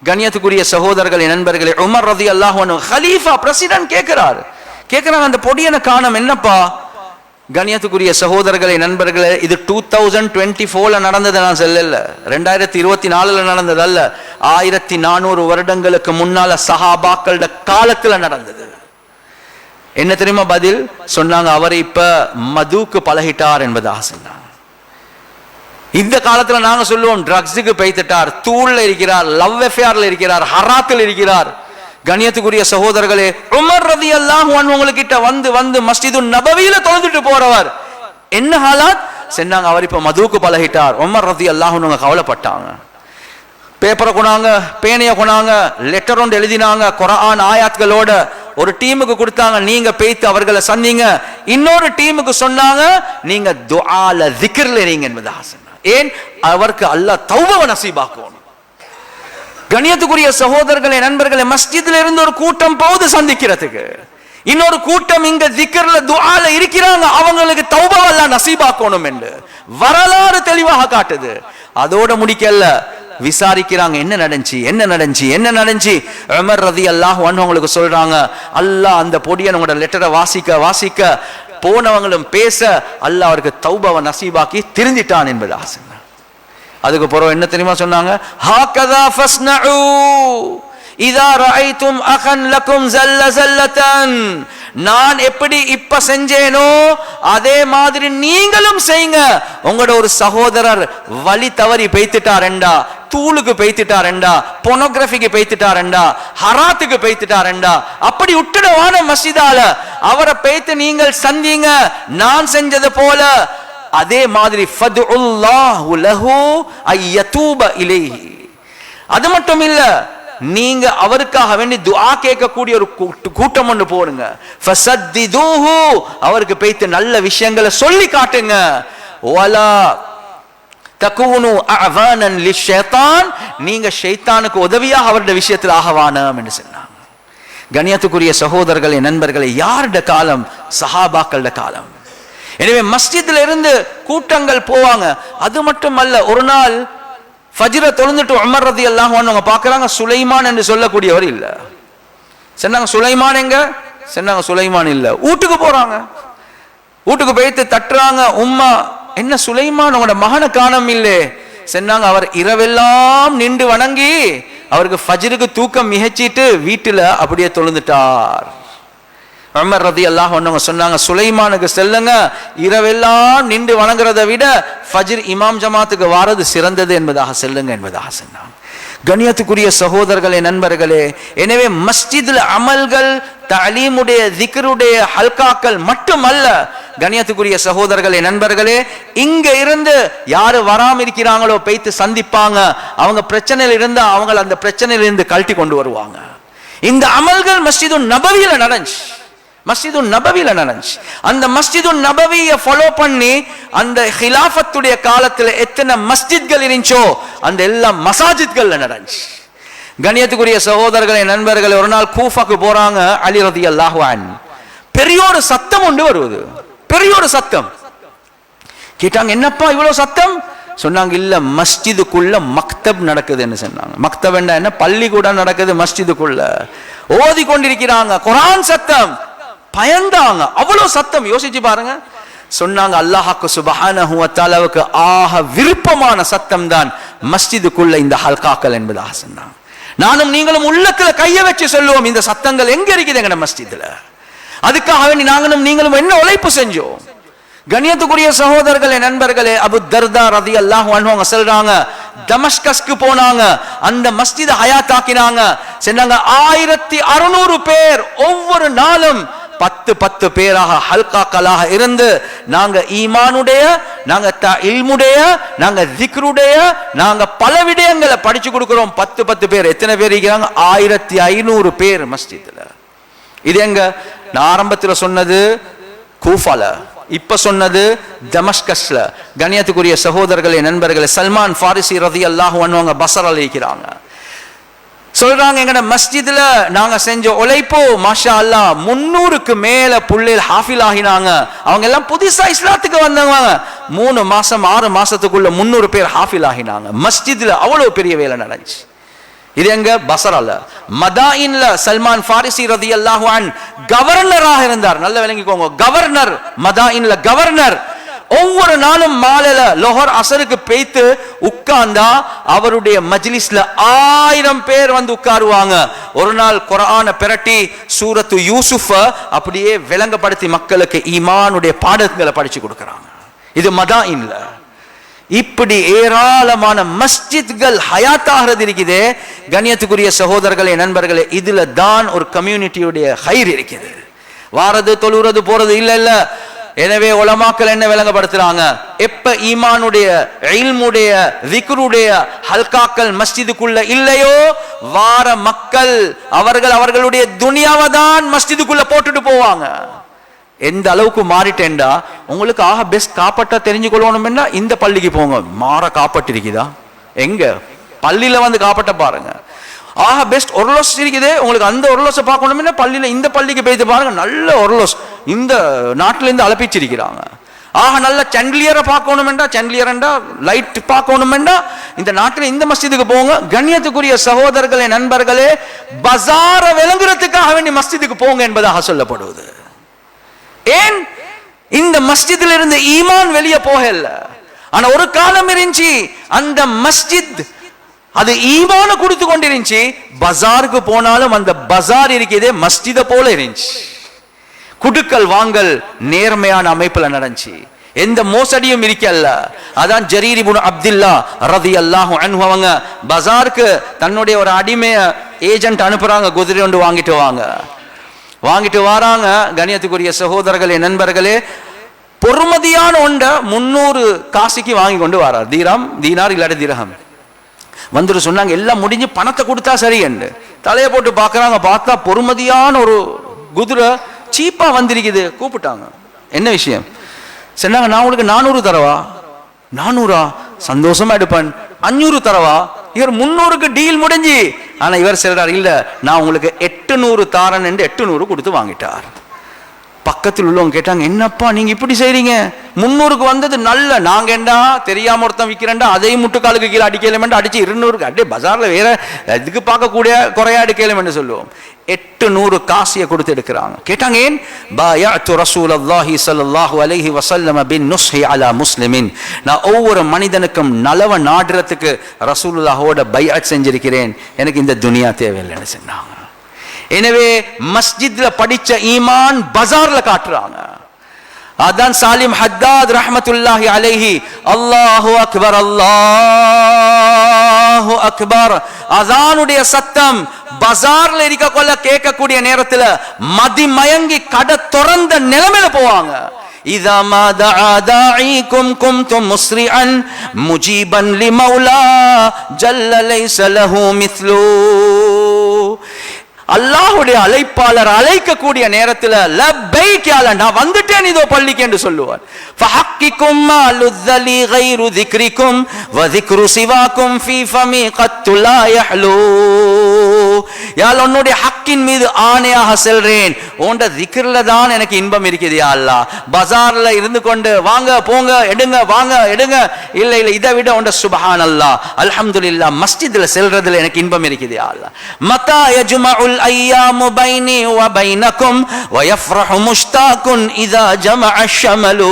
கண்ணியத்துக்குரிய சகோதரர்களே, நண்பர்களே, உமர் ரலியல்லாஹு அன்ஹு கலீஃபா பிரசிடென்ட் கேக்குறாங்க அந்த பொடியன காணோம், என்னப்பா? கண்ணியத்துக்குரிய சகோதரர்களே, நண்பர்களே, இது 2024ல நடந்தது, நான் சொல்லல, 2024ல நடந்தது அல்ல, 1400 வருடங்களுக்கு முன்னால சஹாபாக்களோட காலத்துல நடந்தது. என்ன தெரியுமா பதில் சொன்னாங்க? அவர் இப்ப மதுக்கு பழகிட்டார் என்பதாக சொன்னாங்க. இந்த காலத்துல நாங்க சொல்லுவோம் ட்ரக்ஸுக்கு பெய்துட்டார், தூள்ல இருக்கிறார், லவ் அஃபேர்ல இருக்கிறார், ஹராத்தில் இருக்கிறார். கண்ணியத்துக்குரிய சகோதரர்களே, உமர் ரலியல்லாஹு அன்ஹு உங்ககிட்ட வந்து வந்து மஸ்ஜிது நபவியில தொழுதுட்டு போறவர் என்ன ஹாலாத் சொன்னாங்க? அவர் இப்ப மதுவுக்கு பழகிட்டார். உமர் ரலியல்லாஹு அன்ஹு கவலைப்பட்டாங்க. பேப்பரை கொண்டாங்க, பேனைய கொண்டாங்க, லெட்டர் ஒன்று எழுதினாங்க, குர்ஆன் ஆயாத்களோட ஒரு டீமுக்கு கொடுத்தாங்க. நீங்க பேய்த்து அவர்களை சந்திங்க. இன்னொரு டீமுக்கு சொன்னாங்க, நீங்க துஆல திக்ர்ல இருங்க என்பதாக சொன்னாங்க. ஏன்? அவருக்கு அல்லாஹ் தௌபா நசீபாக்கணும். கண்ணியத்துக்குரிய சகோதரர்களே, நண்பர்களே, மஸ்ஜித்ல இருந்து ஒரு கூட்டம் போகுது சந்திக்கிறதுக்கு, இன்னொரு கூட்டம் இங்க திக்ர்ல துஆல இருக்கிறாங்க, அவங்களுக்கு தௌபா அல்லாஹ் நசீபாக்கணும் என்று வரலாறு தெளிவாக காட்டுது. அதோட முடிக்கல, விசாரிக்கிறாங்க, என்ன நடந்துச்சு. உமர் ரலியல்லாஹு அன்ஹு உங்களுக்கு சொல்றாங்க, அல்லாஹ் அந்த பொடியனோட லெட்டரை வாசிக்க போனவங்களும் பேச அல்லாஹ் அவருக்கு தௌபாவை நசீபாக்கி திருந்திட்டான் என்பது ஆசை. அதுக்கு பிறகு என்ன தெரியுமா சொன்னாங்க? ஹாகதா ஃபஸ்னஉ இதா ரஐதும் அகன் லகும் ஸல்லத்தன். நான் எப்படி இப்ப செஞ்சேனோ அதே மாதிரி நீங்களும் செய்யுங்க. உங்களோட ஒரு சகோதரர் வழி தவறி பெய்த்துட்டாரெண்டா, தூளுக்கு பெய்த்துட்டாரெண்டா, பொனோகிராஃபிக்கு பெய்த்துட்டாரெண்டா, ஹராத்துக்கு பெய்த்துட்டாரெண்டா, அப்படி விட்டுடவான மஸ்ஜிதால அவரை பெய்த்து நீங்கள் சந்திங்க. நான் செஞ்சது போல அதே மாதிரி ஃபதுல்லாஹு லஹு அய்யதூப இலைஹி. அது மட்டும் இல்ல, நீங்க அவருக்காக வேண்டி துஆ கேட்கக்கூடிய ஒரு கூட்டம் ஒன்று போடுங்க. ஃபஸத்திதுஹு, அவருக்கு பேய்த்து நல்ல விஷயங்களை சொல்லி காட்டுங்க. வலா தகூனு அஅவானன் லிஷைத்தான், நீங்க ஷைத்தானுக்கு உதவியாக அவருடைய விஷயத்தில் ஆகவானம் என்று சொன்னாங்க. கண்ணியத்துக்குரிய சகோதரர்களே, நண்பர்களே, யாருடைய காலம்? சஹாபாக்களோட காலம். எனவே மஸ்ஜித்ல இருந்து கூட்டங்கள் போவாங்க. அது மட்டுமல்ல, ஒரு நாள் ஃபஜ்ர தொழுந்துட்டு உமர் ரலியல்லாஹு அன்ஹு அவங்க பார்க்கறாங்க, சுலைமான் என்று சொல்லக்கூடியவர் இல்ல. சொன்னாங்க, சுலைமான் எங்க? சொன்னாங்க, சுலைமான் இல்ல. வீட்டுக்கு போறாங்க, வீட்டுக்கு போயிட்டு தட்டுறாங்க, உம்மா என்ன சுலைமான் உங்களோட மகனை காணோம் இல்லை. சொன்னாங்க, அவர் இரவெல்லாம் நின்று வணங்கி அவருக்கு ஃபஜ்ருக்கு தூக்கம் மிகச்சிட்டு வீட்டுல அப்படியே தொழுந்துட்டார். உமர் ரலியல்லாஹு அன்ஹு சொன்னாங்க, சுலைமானுக்கு செல்லுங்க, இரவெல்லாம் நின்று வணங்குறதை விட ஃபஜ்ர் இமாம் ஜமாத்துக்கு வாரது சிறந்தது என்பதாக செல்லுங்க என்பதாக சொன்னாங்க. கண்ணியத்துக்குரிய சகோதரர்களே, நண்பர்களே, எனவே மஸ்ஜிதுல அமல்கள், தலீமுடைய, திக்ருடைய ஹல்காக்கள் மட்டுமல்ல. கண்ணியத்துக்குரிய சகோதரர்களே, நண்பர்களே, இங்க இருந்து யாரு வராம இருக்கிறாங்களோ போய்த்து சந்திப்பாங்க. அவங்க பிரச்சனையில் இருந்தா அவங்க அந்த பிரச்சனையில இருந்து கழட்டி கொண்டு வருவாங்க. இந்த அமல்கள் மஸ்ஜிது நபவியில நடந்துச்சு. அந்த மஸ்ஜிது நபவியை ஃபாலோ பண்ணி அந்த ஹிலாஃபத்துடைய காலத்துல எத்தனை மஸ்ஜித்கள் இருந்துச்சோ அந்த எல்லா மசாஜித்கள்ல நடந்துச்சு. கண்ணியத்துக்குரிய சகோதரர்களே, நண்பர்களே, ஒரு நாள் கூஃபாக்கு போறாங்க. அலி ரலியல்லாஹு அன்ஹு பெரிய ஒரு சத்தம் ஒன்று வருவது, பெரிய ஒரு சத்தம். கேட்டாங்க, என்னப்பா இவ்வளவு சத்தம்? சொன்னாங்க, இல்ல மஸ்ஜிதுக்குள்ள மக்தப் நடக்குதுன்னு சொன்னாங்க. மக்தப் என்ன? பள்ளிக்கூடம் நடக்குது மஸ்ஜிதுக்குள்ள, ஓதி கொண்டிருக்கிறாங்க, குர்ஆன் சத்தம். பயந்தாங்க, அவ்வளவு சத்தம். யோசிச்சு பாருங்க. சொன்னாங்க, அல்லாஹ்வுக்கு சுப்ஹானஹு வ தஆலாவுக்கு ஆக விருப்பமான சத்தம் தான் மஸ்ஜிதுக்குள்ள இந்த ஹல்காக்கள் என்பதாக சொன்னாங்க. நானும் நீங்களும் உள்ளத்துல கைய வச்சு சொல்லுவோம், இந்த சத்தங்கள் எங்க இருக்குது எங்க மஸ்ஜிதுல? அதுக்காக வேண்டி நாங்களும் நீங்களும் என்ன உழைப்பு செஞ்சோம்? கண்ணியத்துக்குரிய சகோதரர்களே, நண்பர்களே, அபு தர்தா ரலியல்லாஹு அன்ஹு சொல்றாங்க, தமஸ்கஸ்க்கு போனாங்க, அந்த மஸ்ஜிதை ஹயாத்தாக்கினாங்க. சொன்னாங்க, 1600 பேர் ஒவ்வொரு நாளும் 10 பேராக ஹல்காக்களாக இருந்து நாங்க ஈமானுடைய, நாங்க இல்முடைய, நாங்க திக்ருடைய, நாங்க பல விடயங்களை படிச்சு கொடுக்கிறோம். 10 பேர். எத்தனை பேர் இருக்கிறாங்க? 1500 பேர் மஸ்ஜித்ல. இது எங்க? நான் ஆரம்பத்தில் சொன்னது கூஃபால. இப்ப சொன்னது தமஸ்கஸ்ல. கண்ணியத்துக்குரிய சகோதரர்களே, நண்பர்களே, சல்மான் ஃபாரிசி ரலியல்லாஹு அன்ஹு பஸ்ரால இருக்கிறாங்க. சொல்றாங்க, எங்கட மஸ்ஜித்ல நாங்க செஞ்ச உழைப்போ மாஷா அல்லாஹ் 300க்கு மேல புள்ளைகள் ஹாஃபில் ஆகினாங்க. அவங்க எல்லாம் புதுசா இஸ்லாத்துக்கு வந்தவங்க. 3 மாசம் 6 மாசத்துக்குள்ள 300 பேர் ஹாஃபில் ஆகினாங்க. மஸ்ஜித்ல அவ்வளவு பெரிய வேலை நடந்துச்சு. இது எங்க? பஸ்ரால. மதாயின்ல சல்மான் ஃபாரிசி ரலியல்லாஹு அன்ஹு கவர்னராக இருந்தார். நல்ல விளங்கிக்கோங்க, கவர்னர். மதாயின்ல கவர்னர். ஒவ்வொரு நாளும் மாலையில லோஹர் அசருக்கு பேய்த்து உட்கார்ந்தா அவருடைய மஜ்லிஸ்ல 1000 பேர் வந்து உட்காருவாங்க. ஒரு நாள் குர்ஆனை பிரட்டி சூரத்து யூசுஃப அப்படியே விளங்கப்படுத்தி மக்களுக்கு ஈமானுடைய பாடங்களை படிச்சு கொடுக்கறாங்க. இது மதாயின்ல. இப்படி ஏராளமான மஸ்ஜித்கள் ஹயாத்தாகிறது இருக்குது. கண்ணியத்துக்குரிய சகோதரர்களே, நண்பர்களே, இதுல தான் ஒரு கம்யூனிட்டியுடைய ஹைர் இருக்குது. வாரது தொழுறது போறது இல்ல இல்ல. எனவே உலமாக்கள் என்ன விளங்கப்படுத்துறாங்க? எப்ப ஈமானுடைய இல்முடைய திக்ருடைய ஹல்காக்கள் மஸ்ஜிதுக்குள்ள இல்லையோ, வார மக்கள் அவர்களுடைய துனியாவை தான் மஸ்ஜிதுக்குள்ள போட்டுட்டு போவாங்க. எந்த அளவுக்கு மாறிட்டேன்டா, உங்களுக்கு ஆக பெஸ்ட் காப்பாட்ட தெரிஞ்சு கொள்ளணும்னா இந்த பள்ளிக்கு போங்க. மாற காப்பாட்டு இருக்குதா? எங்க பள்ளியில வந்து காப்பாட்ட பாருங்க. ஆக பெஸ்ட் ஒர்லோஸ் இருக்குது, உங்களுக்கு அந்த ஒர்லோஸை பார்க்கணும்னா பள்ளியில இந்த பள்ளிக்கு போயிட்டு பாருங்க. நல்ல ஒர்லோஸ் இந்த நாட்டில இருந்து அலப்பிச்சிருக்கிறாங்க. ஆக நல்ல சாண்டிலியரை பார்க்கணும்டா, சாண்டிலியர்டா லைட் பார்க்கணும்டா இந்த நாட்டில் இந்த மஸ்ஜிதுக்கு போங்க. கண்ணியத்துக்குரிய சகோதரர்களே, நண்பர்களே, பஜார விளங்குறதுக்காக வேண்டி மஸ்ஜிதுக்கு போங்க என்பதாக சொல்லப்படுவது. ஏன்? இந்த மஸ்ஜிதில் இருந்து ஈமான் வெளியே போகல. ஆனா ஒரு காலம் இருந்துச்சு, அந்த மஸ்ஜித் அது ஈமான கொடுத்து கொண்டிருந்துச்சு. பஜாருக்கு போனாலும் அந்த பஜார் இருக்கிறதே மஸ்ஜித போல இருந்துச்சு. குடுக்கல் வாங்கல் நேர்மையான அமைப்புல நடந்துச்சு. எந்த மோசடியும் இருக்கல்ல. அதான் ஜரீர் இப்னு அப்துல்லா ரலியல்லாஹு அன்ஹு அவங்க பஜாருக்கு தன்னுடைய ஒரு அடிமைய ஏஜென்ட் அனுப்புறாங்க. குதிரை ஒன்று வாங்கிட்டு வராங்க. கண்ணியத்துக்குரிய சகோதரர்களே, நண்பர்களே, பொறுமதியான ஒண்ட 300 காசிக்கு வாங்கி கொண்டு வரார். தீனார் இல்லாத திரகம் வந்துட்டு சொன்னாங்க. எல்லாம் முடிஞ்சு பணத்தை கொடுத்தா சரி என்று தலையை போட்டு பார்க்கறாங்க. பார்த்தா பொறுமதியான ஒரு குதிரை சீப்பா வந்திருக்குது. கூப்பிட்டாங்க, என்ன விஷயம்? சொன்னாங்க, நான் உங்களுக்கு 400 தரவா? 400? சந்தோஷமா எடுப்பேன். 500 தரவா? இவர் 300க்கு டீல் முடிஞ்சு. ஆனா இவர் சொல்றார், இல்ல நான் உங்களுக்கு 800 தாரன் என்று 800 கொடுத்து வாங்கிட்டார். பக்கத்தில் உள்ளவங்க கேட்டாங்க, என்னப்பா நீங்க இப்படி செய்றீங்க? 300க்கு வந்தது நல்ல. நாங்க என்ன தெரியாம ஒருத்தன் விற்கிறேன்டா அதையும் முட்டுக்காலுக்கு கீழே அடிக்கலும் அடிச்சு 200க்கு அப்படியே பஜார்ல வேற இதுக்கு பார்க்கக்கூடிய குறையா அடிக்கலும் என்று சொல்லுவோம். 800 காசியை கொடுத்து எடுக்கிறாங்க. கேட்டாங்க, ஏன்? பாயஅத்து ரசூலல்லாஹி ஸல்லல்லாஹு அலைஹி வஸல்லம் பின்னுஸ்ஹி அலா முஸ்லிமின். நான் ஒவ்வொரு மனிதனுக்கும் நலவ நாடுறதுக்கு ரசூலுல்லாஹோட பைஅத் செஞ்சிருக்கிறேன். எனக்கு இந்த துனியா தேவையில்லைன்னு சொன்னாங்க. எனவே மஸ்ஜித்ல படிச்ச ஈமான் பஜார்ல காட்டுறாங்க. அதான் சாலிம் ஹத்தாத் ரஹ்மத்துல்லாஹி அலைஹி அல்லாஹு அக்பர் அல்லாஹு அக்பர் அஸானுடைய சத்தம் பஜார்ல இருக்க கொள்ள கேட்கக்கூடிய நேரத்துல மதிமயங்கி கடை திறந்த நிலைமையில போவாங்க. இதா மா தஆ தாஈக்கும் குன்தும் முஸ்ரிஅன் முஜீபன் லிமௌலா ஜல்ல லைஸ லஹு மிஸ்லு. அல்லாஹ்வுடைய அழைப்பாளர் அழைக்கக்கூடிய நேரத்தில் லப்பைக் யா அல்லாஹ், நான் வந்துட்டேன் இதோ பள்ளிக்கு என்று சொல்லுவார். ஃபஹக்கிக்கும் மா லுzzலி கைரு ذிக்ரிக்கும் வ ذிக்ரு சிவாக்கும் ஃபீ ஃபமி கத்து லா யஹ்லு. யா அல்லாஹ், உன்னுடைய ஹக்கின் மீது ஆணையாக சொல்றேன், உன்ட ذிக்ர்ல தான் எனக்கு இன்பம் இருக்குது யா அல்லாஹ். பஜார்ல இருந்து கொண்டு வாங்க போங்க எடுங்க வாங்க எடுங்க இல்ல இல்ல, இதை விட உன்ட சுப்ஹானல்லாஹ் அல்ஹம்துலில்லாஹ் மஸ்ஜித்ல செல்றதுல எனக்கு இன்பம் இருக்குது யா அல்லாஹ். மதா யஜ்மஉல் ஐயாமு பைனி வ பைனக்கும் வ யஃப்ரஹு முஷ்தாகுன் இதா ஜமஅ ஷமலு.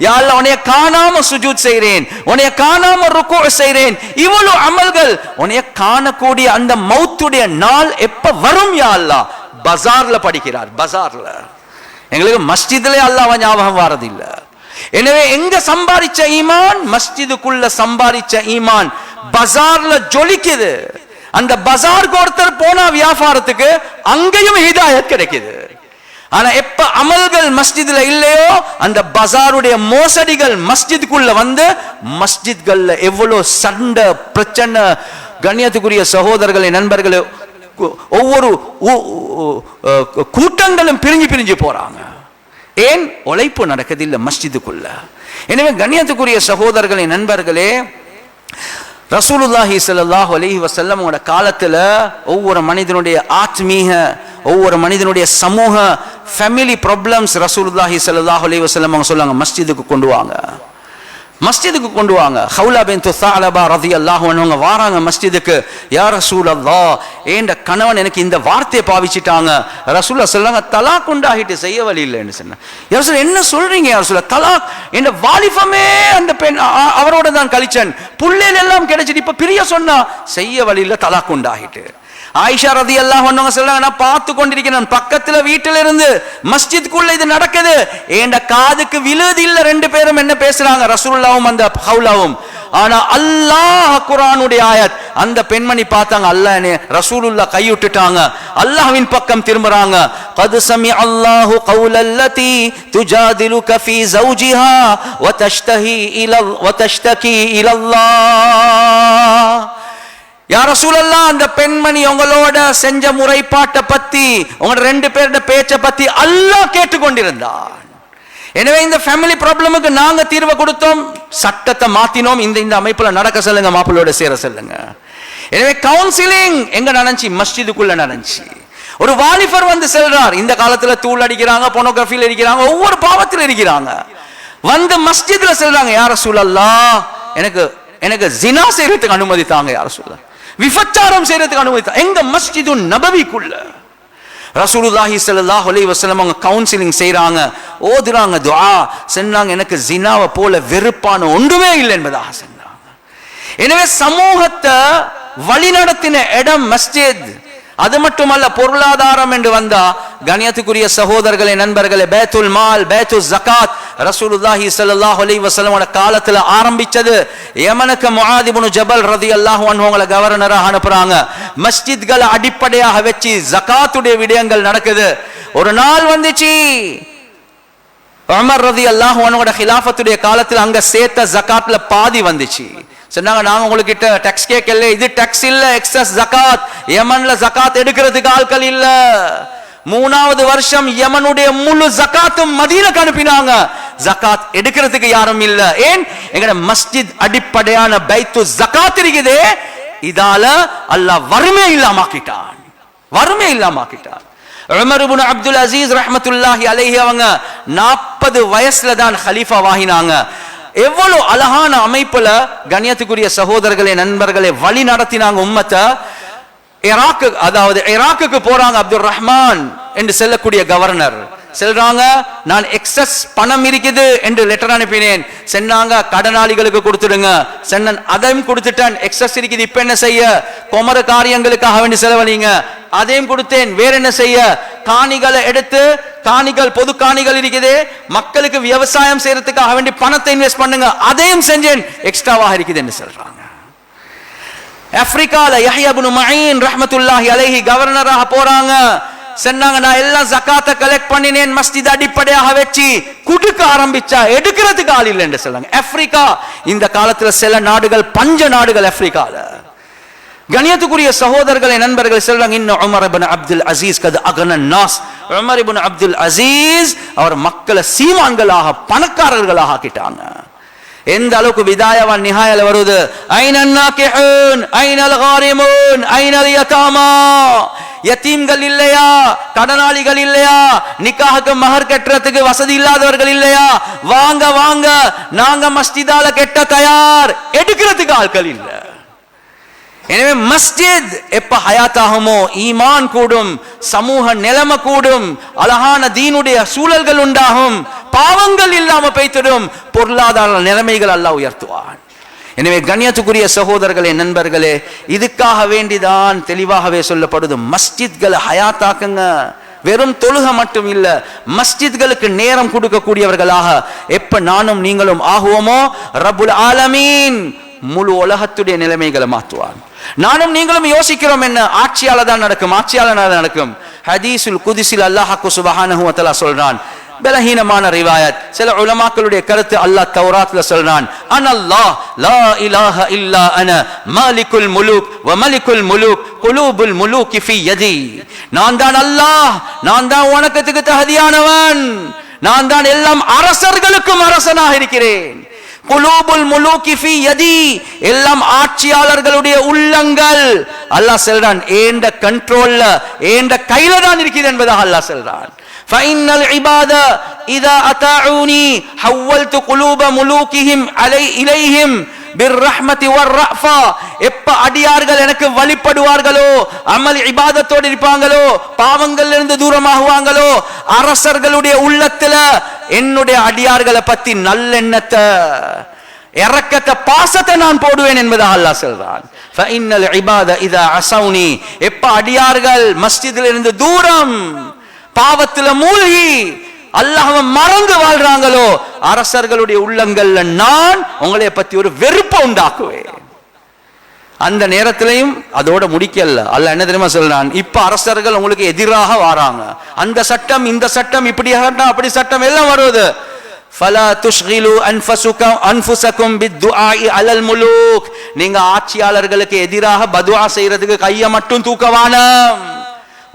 யா அல்லாஹ், உன்னை காணாம சுஜூத் செய்றேன், உன்னை காணாம ருக்கூ செய்றேன். இவ்வளவு அமல்கள் உன்னை காணக்கூடிய அந்த மௌத்துடைய நாள் எப்ப வரும் யா அல்லாஹ்? பஜார்ல படிக்கிறார். பஜார்ல எங்களுக்கு மஸ்ஜித்ல அல்லாஹ் ஞாபகம் வரது இல்ல. எனவே எங்க சம்பாதிச்ச ஈமான்? மஸ்ஜிதுக்குள்ள சம்பாதிச்ச ஈமான் பஜார்ல ஜொலிக்குது. அந்த பஜாருக்கு ஒருத்தர் போனா வியாபாரத்துக்கு அங்கேயும் ஹிதாயத் கிடைக்குது. ஆனா எப்ப அமல்கள் மஸ்ஜித்ல இல்லையோ, அந்த பஜாருடைய மோசடிகள் மஸ்ஜிதுக்குள்ள வந்து மஸ்ஜித்கள்ல எவ்வளவு சண்டை பிரச்சனை. கண்ணியத்துக்குரிய சகோதரர்களே, நண்பர்களே, ஒவ்வொரு கூட்டங்களும் பிரிஞ்சு போறாங்க. ஏன் உழைப்பு நடக்குதில்லை மஸ்ஜிதுக்குள்ள. எனவே கண்ணியத்துக்குரிய சகோதரர்களே, நண்பர்களே, ரசூலுல்லாஹி ஸல்லல்லாஹு அலைஹி வஸல்லம் காலத்துல ஒவ்வொரு மனிதனுடைய ஆத்மீக, ஒவ்வொரு மனிதனுடைய சமூக ஃபேமிலி ப்ராப்ளம்ஸ் ரசூலுல்லாஹி ஸல்லல்லாஹு அலைஹி வஸல்லம் அவங்க சொல்லுவாங்க, மஸ்ஜிதுக்கு கொண்டு வாங்க, மஸ்ஜிதுக்கு கொண்டு வாங்க. ஹவுலா பின்த் ஸஅலபா ரலியல்லாஹு அன்ஹா வாராங்க மஸ்ஜிதுக்கு. யா ரசூலல்லாஹ், ஏண்ட கணவன் எனக்கு இந்த வார்த்தையை பாவிச்சிட்டாங்க. ரசூலுல்லாஹ் சொல்றாங்க, தலாக் உண்டாகிட்டு செய்ய வழி இல்லைன்னு சொன்னாங்க. யா ரசூல், என்ன சொல்றீங்க யா ரசூலுல்லாஹ்? தலாக், என் வாலிபமே அந்த பெண் அவரோட தான் கழிச்சன், புள்ளைகள் எல்லாம் கிடைச்சிட்டு இப்ப பிரிய சொன்னா செய்ய வழி இல்ல, தலாக் உண்டாகிட்டு. ஆயிஷா ரலியல்லாஹு அன்ஹா சொல்றாங்க, நான் பார்த்து கொண்டிருக்கிறேன், பக்கத்துல வீட்டில இருந்து மஸ்ஜிதுக்குள்ள இது நடக்குது, ஏண்ட காதுக்கு விழுது இல்ல, ரெண்டு பேரும் என்ன பேசுறாங்க, ரசூலுல்லாஹும் அந்த ஹவுலாவும். ஆனா அல்லாஹ் குர்ஆனுடைய ஆயத், அந்த பெண்மணி பார்த்தாங்க, அல்லாஹ் என்ன ரசூலுல்லாஹ் கைவிட்டுட்டாங்க, அல்லாஹ்வின் பக்கம் திரும்புறாங்க. قد سمع الله قول التي تجادلك في زوجها وتشتكي الى الله. யா ரசூலல்லாஹ், அந்த பெண்மணி உங்களோட செஞ்ச முறைப்பாட்டை பத்தி, உங்களோட ரெண்டு பேரோட பேச்சை பத்தி அல்லாஹ் கேட்டுக்கொண்டிருந்தான். எனவே இந்த ஃபேமிலி ப்ராப்ளமுக்கு நாங்க தீர்வு கொடுத்தோம், சட்டத்தை மாத்தினோம், இந்த அமைப்புல நடக்க சொல்லுங்க, மாப்பிள்ளோட சேர சொல்லுங்க. எனவே கவுன்சிலிங் எங்க நடந்துச்சு? மஸ்ஜிதுக்குள்ள நடந்துச்சு. ஒரு வாலிபர் வந்து செல்றார், இந்த காலத்துல தூள் அடிக்கிறாங்க, போனோகிராஃபில இருக்கிறாங்க, ஒவ்வொரு பாவத்தில் இருக்கிறாங்க, வந்து மஸ்ஜித்ல செல்றாங்க, யா ரசூலல்லாஹ், எனக்கு ஜினா செய்யறதுக்கு அனுமதி தாங்க, யா ரசூலல்லாஹ், விபச்சாரம் செய்யறதுக்கு அனுமதி தாங்க. எங்க மஸ்ஜிது நபவிக்குள்ள ரசூலுல்லாஹி ஸல்லல்லாஹு அலைஹி வஸல்லம் அவங்க கவுன்சிலிங் செய்றாங்க, ஓதுறாங்க, துஆ செஞ்சாங்க, எனக்கு ஜினாவை போல வெறுப்பான ஒன்றுமே இல்லை என்பதாக சொன்னாங்க. எனவே சமூகத்தை வழிநடத்தின இடம் மஸ்ஜித். அது மட்டுமல்ல, பொருளாதாரம் என்று வந்தா கண்ணியத்துக்குரிய சகோதரர்களே, நண்பர்களே, பைத்துல் மால், பைத்துல் ஜகாத் ரசூலுல்லாஹி ஸல்லல்லாஹு அலைஹி வஸல்லம் காலத்துல ஆரம்பிச்சது. யமனுக்கு முஆத் இப்னு ஜபல் ரலியல்லாஹு அன்ஹு கவர்னரா அனுப்புறாங்க. மஸ்ஜித்களை அடிப்படையாக வச்சு ஜகாத்துடைய விடயங்கள் நடக்குது. ஒரு நாள் வந்துச்சு, உமர் ரலியல்லாஹு அன்ஹு ஹிலாஃபத்துடைய காலத்துல அங்க சேர்த்த ஜகாத்ல பாதி வந்துச்சு. சொன்னாங்க, நாங்க உங்ககிட்ட டாக்ஸ் கேட்கல, இது டாக்ஸ் இல்ல, எக்ஸஸ் ஜகாத். யமன்ல ஜகாத் எடுக்கிறதுக்கு ஆட்கள் இல்ல. 3வது வருஷம் யமனுடைய முழு ஜகாத்தும் மதீனாக்கு அனுப்பினாங்க, ஜகாத் எடுக்கிறதுக்கு யாரும் இல்ல. ஏன்? எங்கட மஸ்ஜித் அடிப்படையான பைத்து ஜகாத் இருக்குதே, இதால அல்லாஹ் வறுமை இல்லாமக்கிட்டான், வறுமை இல்லாமக்கிட்டான். உமர் இப்னு அப்துல் அசீஸ் ரஹ்மத்துல்லாஹி அலைஹி அவங்க 40 வயசுல தான் ஹலீஃபா வாகினாங்க. எவ்வளவு அழகான அமைப்புல கண்ணியத்துக்குரிய சகோதரர்களே, நண்பர்களே, வழி நடத்தினாங்க உம்மத்தை. ஈராக்குக்கு போறாங்க. அப்துல் ரஹ்மான் என்று செல்லக்கூடிய கவர்னர் செல்றாங்க, நான் எக்ஸஸ் பணம் இருக்குது என்று லெட்டர் அனுப்பினேன். சொன்னாங்க, கடனாளிகளுக்கு கொடுத்துடுங்க. சொன்னன், அதையும் கொடுத்துட்டேன், எக்ஸஸ் இருக்குது, இப்ப என்ன செய்ய? குமர காரியங்களுக்காக வேண்டி செலவழிங்க. அதையும் கொடுத்தேன், வேற என்ன செய்ய? காணிகளை எடுத்து, காணிகள் பொது காணிகள் இருக்குது, மக்களுக்கு விவசாயம் செய்யறதுக்காக வேண்டி பணத்தை இன்வெஸ்ட் பண்ணுங்க, அதையும் செஞ்சேன், எக்ஸ்ட்ராவாக இருக்குது என்று சொல்றாங்க. ஆப்பிரிக்கால யஹ்யா இப்னு மஈன் ரஹ்மத்துல்லாஹி அலைஹி கவர்னராக போறாங்க. சொன்னாங்க, நான் எல்லாம் ஜகாத்தை கலெக்ட் பண்ணினேன், மஸ்ஜித் அடிப்படையாக வச்சு குடுக்க ஆரம்பிச்சா எடுக்கிறதுக்கு ஆள் இல்லை என்று சொல்றாங்க. ஆப்பிரிக்கா இந்த காலத்துல சில நாடுகள் பஞ்ச நாடுகள் ஆப்பிரிக்கால. கண்ணியத்துக்குரிய சகோதரர்களே, நண்பர்கள் சொல்றாங்க, இன்னும் உமர் இப்னு அப்துல் அசீஸ் கது அகன நாஸ். உமர் இப்னு அப்துல் அசீஸ் அவர் மக்களை சீமான்களாக, பணக்காரர்களாக ஆக்கிட்டாங்க. எந்த அளவுக்கு விதாயவா நிஹாயல வருது, ஐனன் நாகிஹூன் ஐனல் காரிமூன் ஐனல் யதாமா. யதீம்கள் இல்லையா? கடனாளிகள் இல்லையா? நிக்காஹுக்கு மஹர் கட்டுறதுக்கு வசதி இல்லாதவர்கள் இல்லையா? வாங்க வாங்க, நாங்க மஸ்ஜிதால கெட்ட தயார், எடுக்கிறதுக்கு ஆட்கள் இல்ல. எனவே மஸ்ஜித் எப்ப ஹயாத்தாகுமோ ஈமான் கூடும், சமூக நிலைமை கூடும், அழகான தீனுடைய சூழல்கள் உண்டாகும், பாவங்கள் இல்லாம பெய்திடும், பொருளாதார நிலைமைகள் அல்லாஹ் உயர்த்துவான். எனவே கண்ணியத்துக்குரிய சகோதரர்களே, நண்பர்களே, இதுக்காக வேண்டிதான் தெளிவாகவே சொல்லப்படுது, மஸ்ஜித்களை ஹயாத்தாக்குங்க. வெறும் தொழுக மட்டும் இல்ல, மஸ்ஜித்களுக்கு நேரம் கொடுக்கக்கூடியவர்களாக எப்ப நானும் நீங்களும் ஆகுவோமோ, ரப்புல் ஆலமீன் முழு உலகத்துடைய நிலைமைகளை மாற்றுவான். நானும் நீங்களும் யோசிக்கிறோம், என்ன ஆட்சியால தான் நடக்கும், ஆட்சியால நடக்கும். ஹதீஸுல் குதிஸில் அல்லாஹ் சுப்ஹானஹு வ தஆலா சொல்றான், பலஹீனமான ரிவாயத், சில உலமாக்களுடைய கருத்து, அல்லாஹ் தௌராத்ல சொல்றான், அனல்லாஹ் லா இலாஹ இல்லா அன மாலிகுல் முலூக் வ மலிகுல் முலூக் குலூபுல் முலூக் ஃபீ யதி. நான் தான் அல்லாஹ், நான் தான் வணக்கத்துக்கு தகுதியானவன், நான் தான் எல்லாம் அரசர்களுக்கும் அரசனாக இருக்கிறேன். குலூபுல் முலூகி ஃபீ யதி, எல்லாம் ஆட்சியாளர்களுடைய உள்ளங்கள். அல்லாஹ் சொல்றான் ஏண்ட கண்ட்ரோல்ல ஏண்ட கையில தான் இருக்குது என்பதாக அல்லாஹ் சொல்றான். ஃபைன்னல் இபாத இதா அதாஊனி ஹவ்வல்து குலூப முலூகிஹிம் இலைஹிம் பிர்ரஹ்மதி வர்ரஃபா. எப்ப அடியார்கள் எனக்கு வழிபடுவார்களோ, அமல் இபாதத்தோடு இருப்பாங்களோ, பாவங்கள்ல இருந்து தூரமாகுவாங்களோ, அரசர்களுடைய உள்ளத்துல என்னுடைய அடியார்களை பத்தி நல்லெண்ணத்தை, இரக்கத்தை, பாசத்தை நான் போடுவேன் என்பதாக அல்லாஹ் சொல்றான். ஃபஇன்னல் இபாத இதா அஸௌனி, எப்ப அடியார்கள் மஸ்ஜிதில் இருந்து தூரம், பாவத்துல மூழ்கி அல்லாஹ்வை மறந்து வாழ்றாங்களோ, அரசர்களுடைய உள்ளங்கள்ல நான் உங்களை பத்தி ஒரு வெறுப்பை உண்டாக்குவேன். அந்த நேரத்திலையும் அதோட முடிக்கல. அல்லாஹ் என்ன தெரியுமா சொல்றான், இப்ப அரசர்கள் உங்களுக்கு எதிராக வராங்க, அந்த சட்டம் இந்த சட்டம் இப்படி சட்டம் அப்படி சட்டம் எல்லாம் வருது. ஃபலா துஷ்கிலு அன்ஃபுசகும் பித்துஆஇ அலல் முலூக், நீங்க ஆட்சியாளர்களுக்கு எதிராக பதுஆ செய்யறதுக்கு கையை மட்டும் தூக்கவானம்.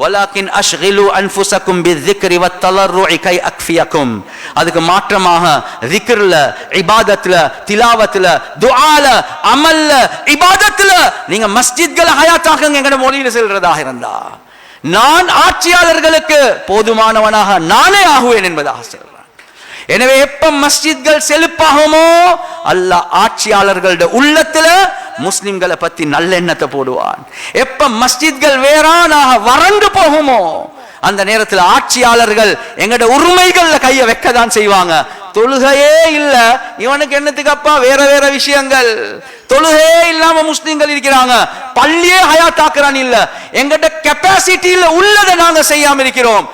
வலாக்கின் அஷ்கிலு அன்ஃபுசகும் பிஸ்ஸிக்ரி வத்தலர்ருஇ கை அக்ஃபியகும், அதுக்கு மாற்றமாக zikர்ல, இபாதத்ல, திலாவத்ல, துஆல, அமல்ல, இபாதத்ல நீங்க மஸ்ஜித்களை ஹயாத்தாக்குங்க. எங்கட மொழியில சொல்றதாக இருந்தா நான் ஆட்சியாளர்களுக்கு போதுமானவனாக நானே ஆகுவேன் என்பதாக சொல்றான். எனவே எப்ப மஸ்ஜித்கள் செழிப்பாகுமோ, அல்லாஹ் ஆட்சியாளர்களுடைய உள்ளத்துல முஸ்லிம்களை பத்தி நல்லெண்ணத்தை போடுவான். எப்ப மஸ்ஜித்கள் வேறானாக வறண்டு போகுமோ, அந்த நேரத்தில் ஆட்சியாளர்கள் எங்கட உரிமைகள்ல கைய வைக்கதான் செய்வாங்க. தொழுகையே இல்ல இவனுக்கு என்னத்துக்கு அப்பா வேற வேற விஷயங்கள், தொழுகையே இல்லாம முஸ்லிம்கள் இருக்கிறாங்க, பள்ளியே ஹயாத்தாக்குறான் இல்ல, எங்கட கெப்பாசிட்டியில உள்ளதை நாங்க செய்யாம இருக்கிறோம்.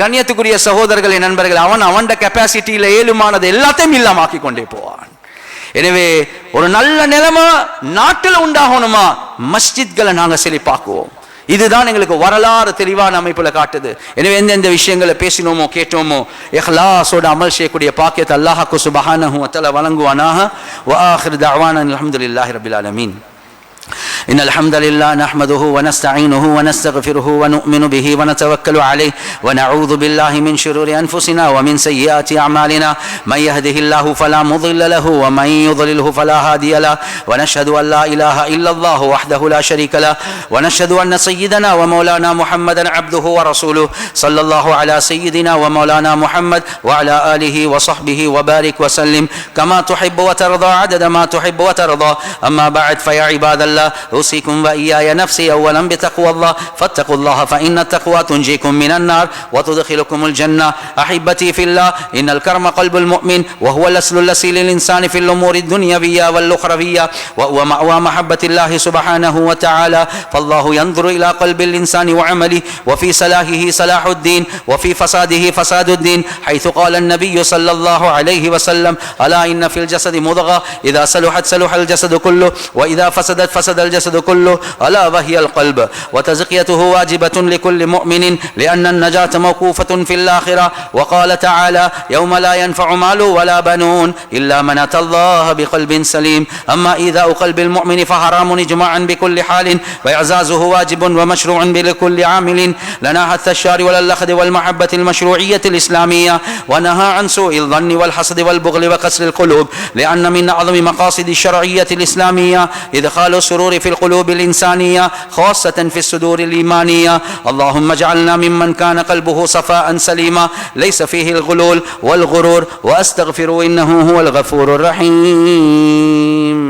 கண்ணியத்துக்குரிய சகோதரர்களே, நண்பர்கள், அவன் கெப்பாசிட்டியில ஏழுமானது எல்லாத்தையும் இல்லாமக்கி கொண்டே போவான். எனவே ஒரு நல்ல நிலைமை நாட்டில் உண்டாகணுமா, மஸ்ஜித்களை நாங்க செழிப்பாக்குவோம். இதுதான் எங்களுக்கு வரலாறு தெளிவான அமைப்புல காட்டுது. எனவே எந்தெந்த விஷயங்களை பேசினோமோ கேட்டோமோ இஹ்லாஸோட அமல் செய்யக்கூடிய பாக்கியத்தை அல்லாஹ்க்கு சுப்ஹானஹு வ தஆலா வழங்குவானாக. வ ஆகிரு தஅவானா அல்ஹம்துலில்லாஹி ரப்பில் ஆலமீன். إن الحمد لله نحمده ونستعينه ونستغفره ونؤمن به ونتوكل عليه ونعوذ بالله من شرور أنفسنا ومن سيئات أعمالنا من يهده الله فلا مضل له ومن يضلله فلا هادي له ونشهد أن لا إله إلا الله وحده لا شريك له ونشهد أن سيدنا ومولانا محمدا عبده ورسوله صلى الله على سيدنا ومولانا محمد وعلى آله وصحبه وبارك وسلم كما تحب وترضى عدد ما تحب وترضى. أما بعد فيا عباد الله أوصيكم وإياي نفسي أولا بتقوى الله فاتقوا الله فإن التقوى تنجيكم من النار وتدخلكم الجنة. أحبتي في الله، إن الكرم قلب المؤمن وهو الأصل الأصيل للإنسان في الأمور الدنيوية والأخروية وهو مأوى محبة الله سبحانه وتعالى. فالله ينظر إلى قلب الإنسان وعمله، وفي صلاحه صلاح الدين وفي فساده فساد الدين، حيث قال النبي صلى الله عليه وسلم ألا إن في الجسد مضغة إذا صلحت صلح الجسد كله وإذا فسدت فسد الجسد كله ألا وهي القلب. وتزكيته واجبة لكل مؤمن لأن النجاة موقوفة في الآخرة. وقال تعالى يوم لا ينفع مال ولا بنون إلا من أتى الله بقلب سليم. أما إيذاء قلب المؤمن فحرام إجماعا بكل حال، وإعزازه واجب ومشروع بكل عامل. لنا حث الشارع ولا الأخذ والمحبة المشروعية الإسلامية، ونهى عن سوء الظن والحسد والبغل وكسر القلوب، لأن من أعظم مقاصد الشرعية الإسلامية إدخال السرور في القلوب الإنسانية خاصة في الصدور الإيمانية. اللهم اجعلنا ممن كان قلبه صفاء سليما ليس فيه الغلول والغرور، وأستغفر إنه هو الغفور الرحيم.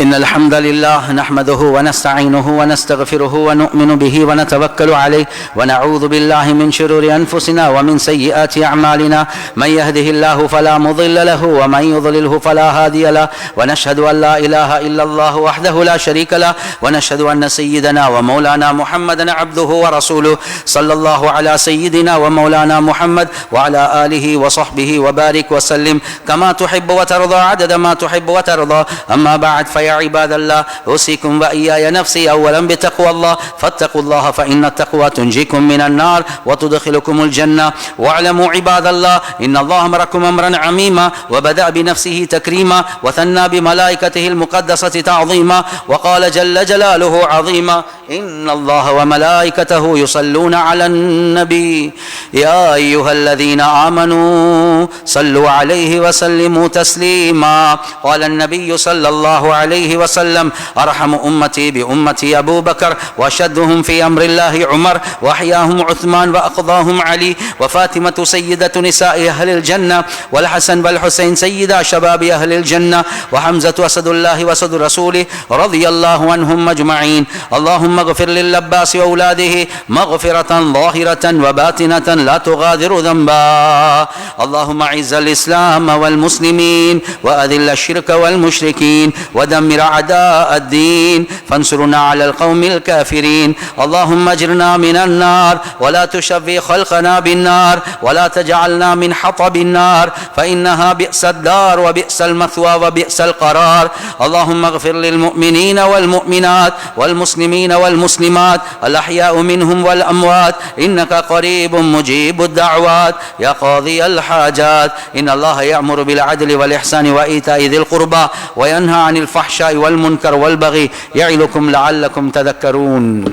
إن الحمد لله نحمده ونستعينه ونستغفره ونؤمن به ونتوكل عليه ونعوذ بالله من شرور أنفسنا ومن سيئات أعمالنا. من يهده الله فلا مضل له ومن يضلله فلا هادي له. ونشهد أن لا إله إلا الله وحده لا شريك له. ونشهد أن سيدنا ومولانا محمدا عبده ورسوله صلى الله على سيدنا ومولانا محمد وعلى آله وصحبه وبارك وسلم كما تحب وترضى عدد ما تحب وترضى. أما بعد فيا عباد الله أوصيكم وإياي نفسي أولا بتقوى الله فاتقوا الله فإن التقوى تنجيكم من النار وتدخلكم الجنة واعلموا عباد الله إن الله أمركم أمرا عميما وبدأ بنفسه تكريما وثنى بملائكته المقدسة تعظيما وقال جل جلاله عظيما إن الله وملائكته يصلون على النبي يا أيها الذين آمنوا صلوا عليه وسلموا تسليما قال النبي صلى الله عليه وسلم أرحم أمتي بأمتي أبو بكر وأشدهم في أمر الله عمر وأحياهم عثمان وأقضاهم علي وفاطمة سيدة نساء أهل الجنة والحسن والحسين سيدا شباب أهل الجنة وحمزة أسد الله وأسد رسوله رضي الله عنهم أجمعين اللهم اغفر للعباس وأولاده مغفرة ظاهرة وباطنة لا تغادر ذنبا اللهم أعز الإسلام والمسلمين وأذل الشرك والمشركين ودمر أعداء الدين فانصرنا على القوم الكافرين اللهم اجرنا من النار ولا تشفي خلقنا بالنار ولا تجعلنا من حطب النار فإنها بئس الدار وبئس المثوى وبئس القرار اللهم اغفر للمؤمنين والمؤمنات والمسلمين والمسلمات الأحياء منهم والأموات إنك قريب مجيب الدعوات يا قاضي الحاجات إن الله يأمر بالعدل والإحسان وإيتاء ذي القربى وينهى عن الفحشاء والمنكر والبغي يعظكم لعلكم تذكرون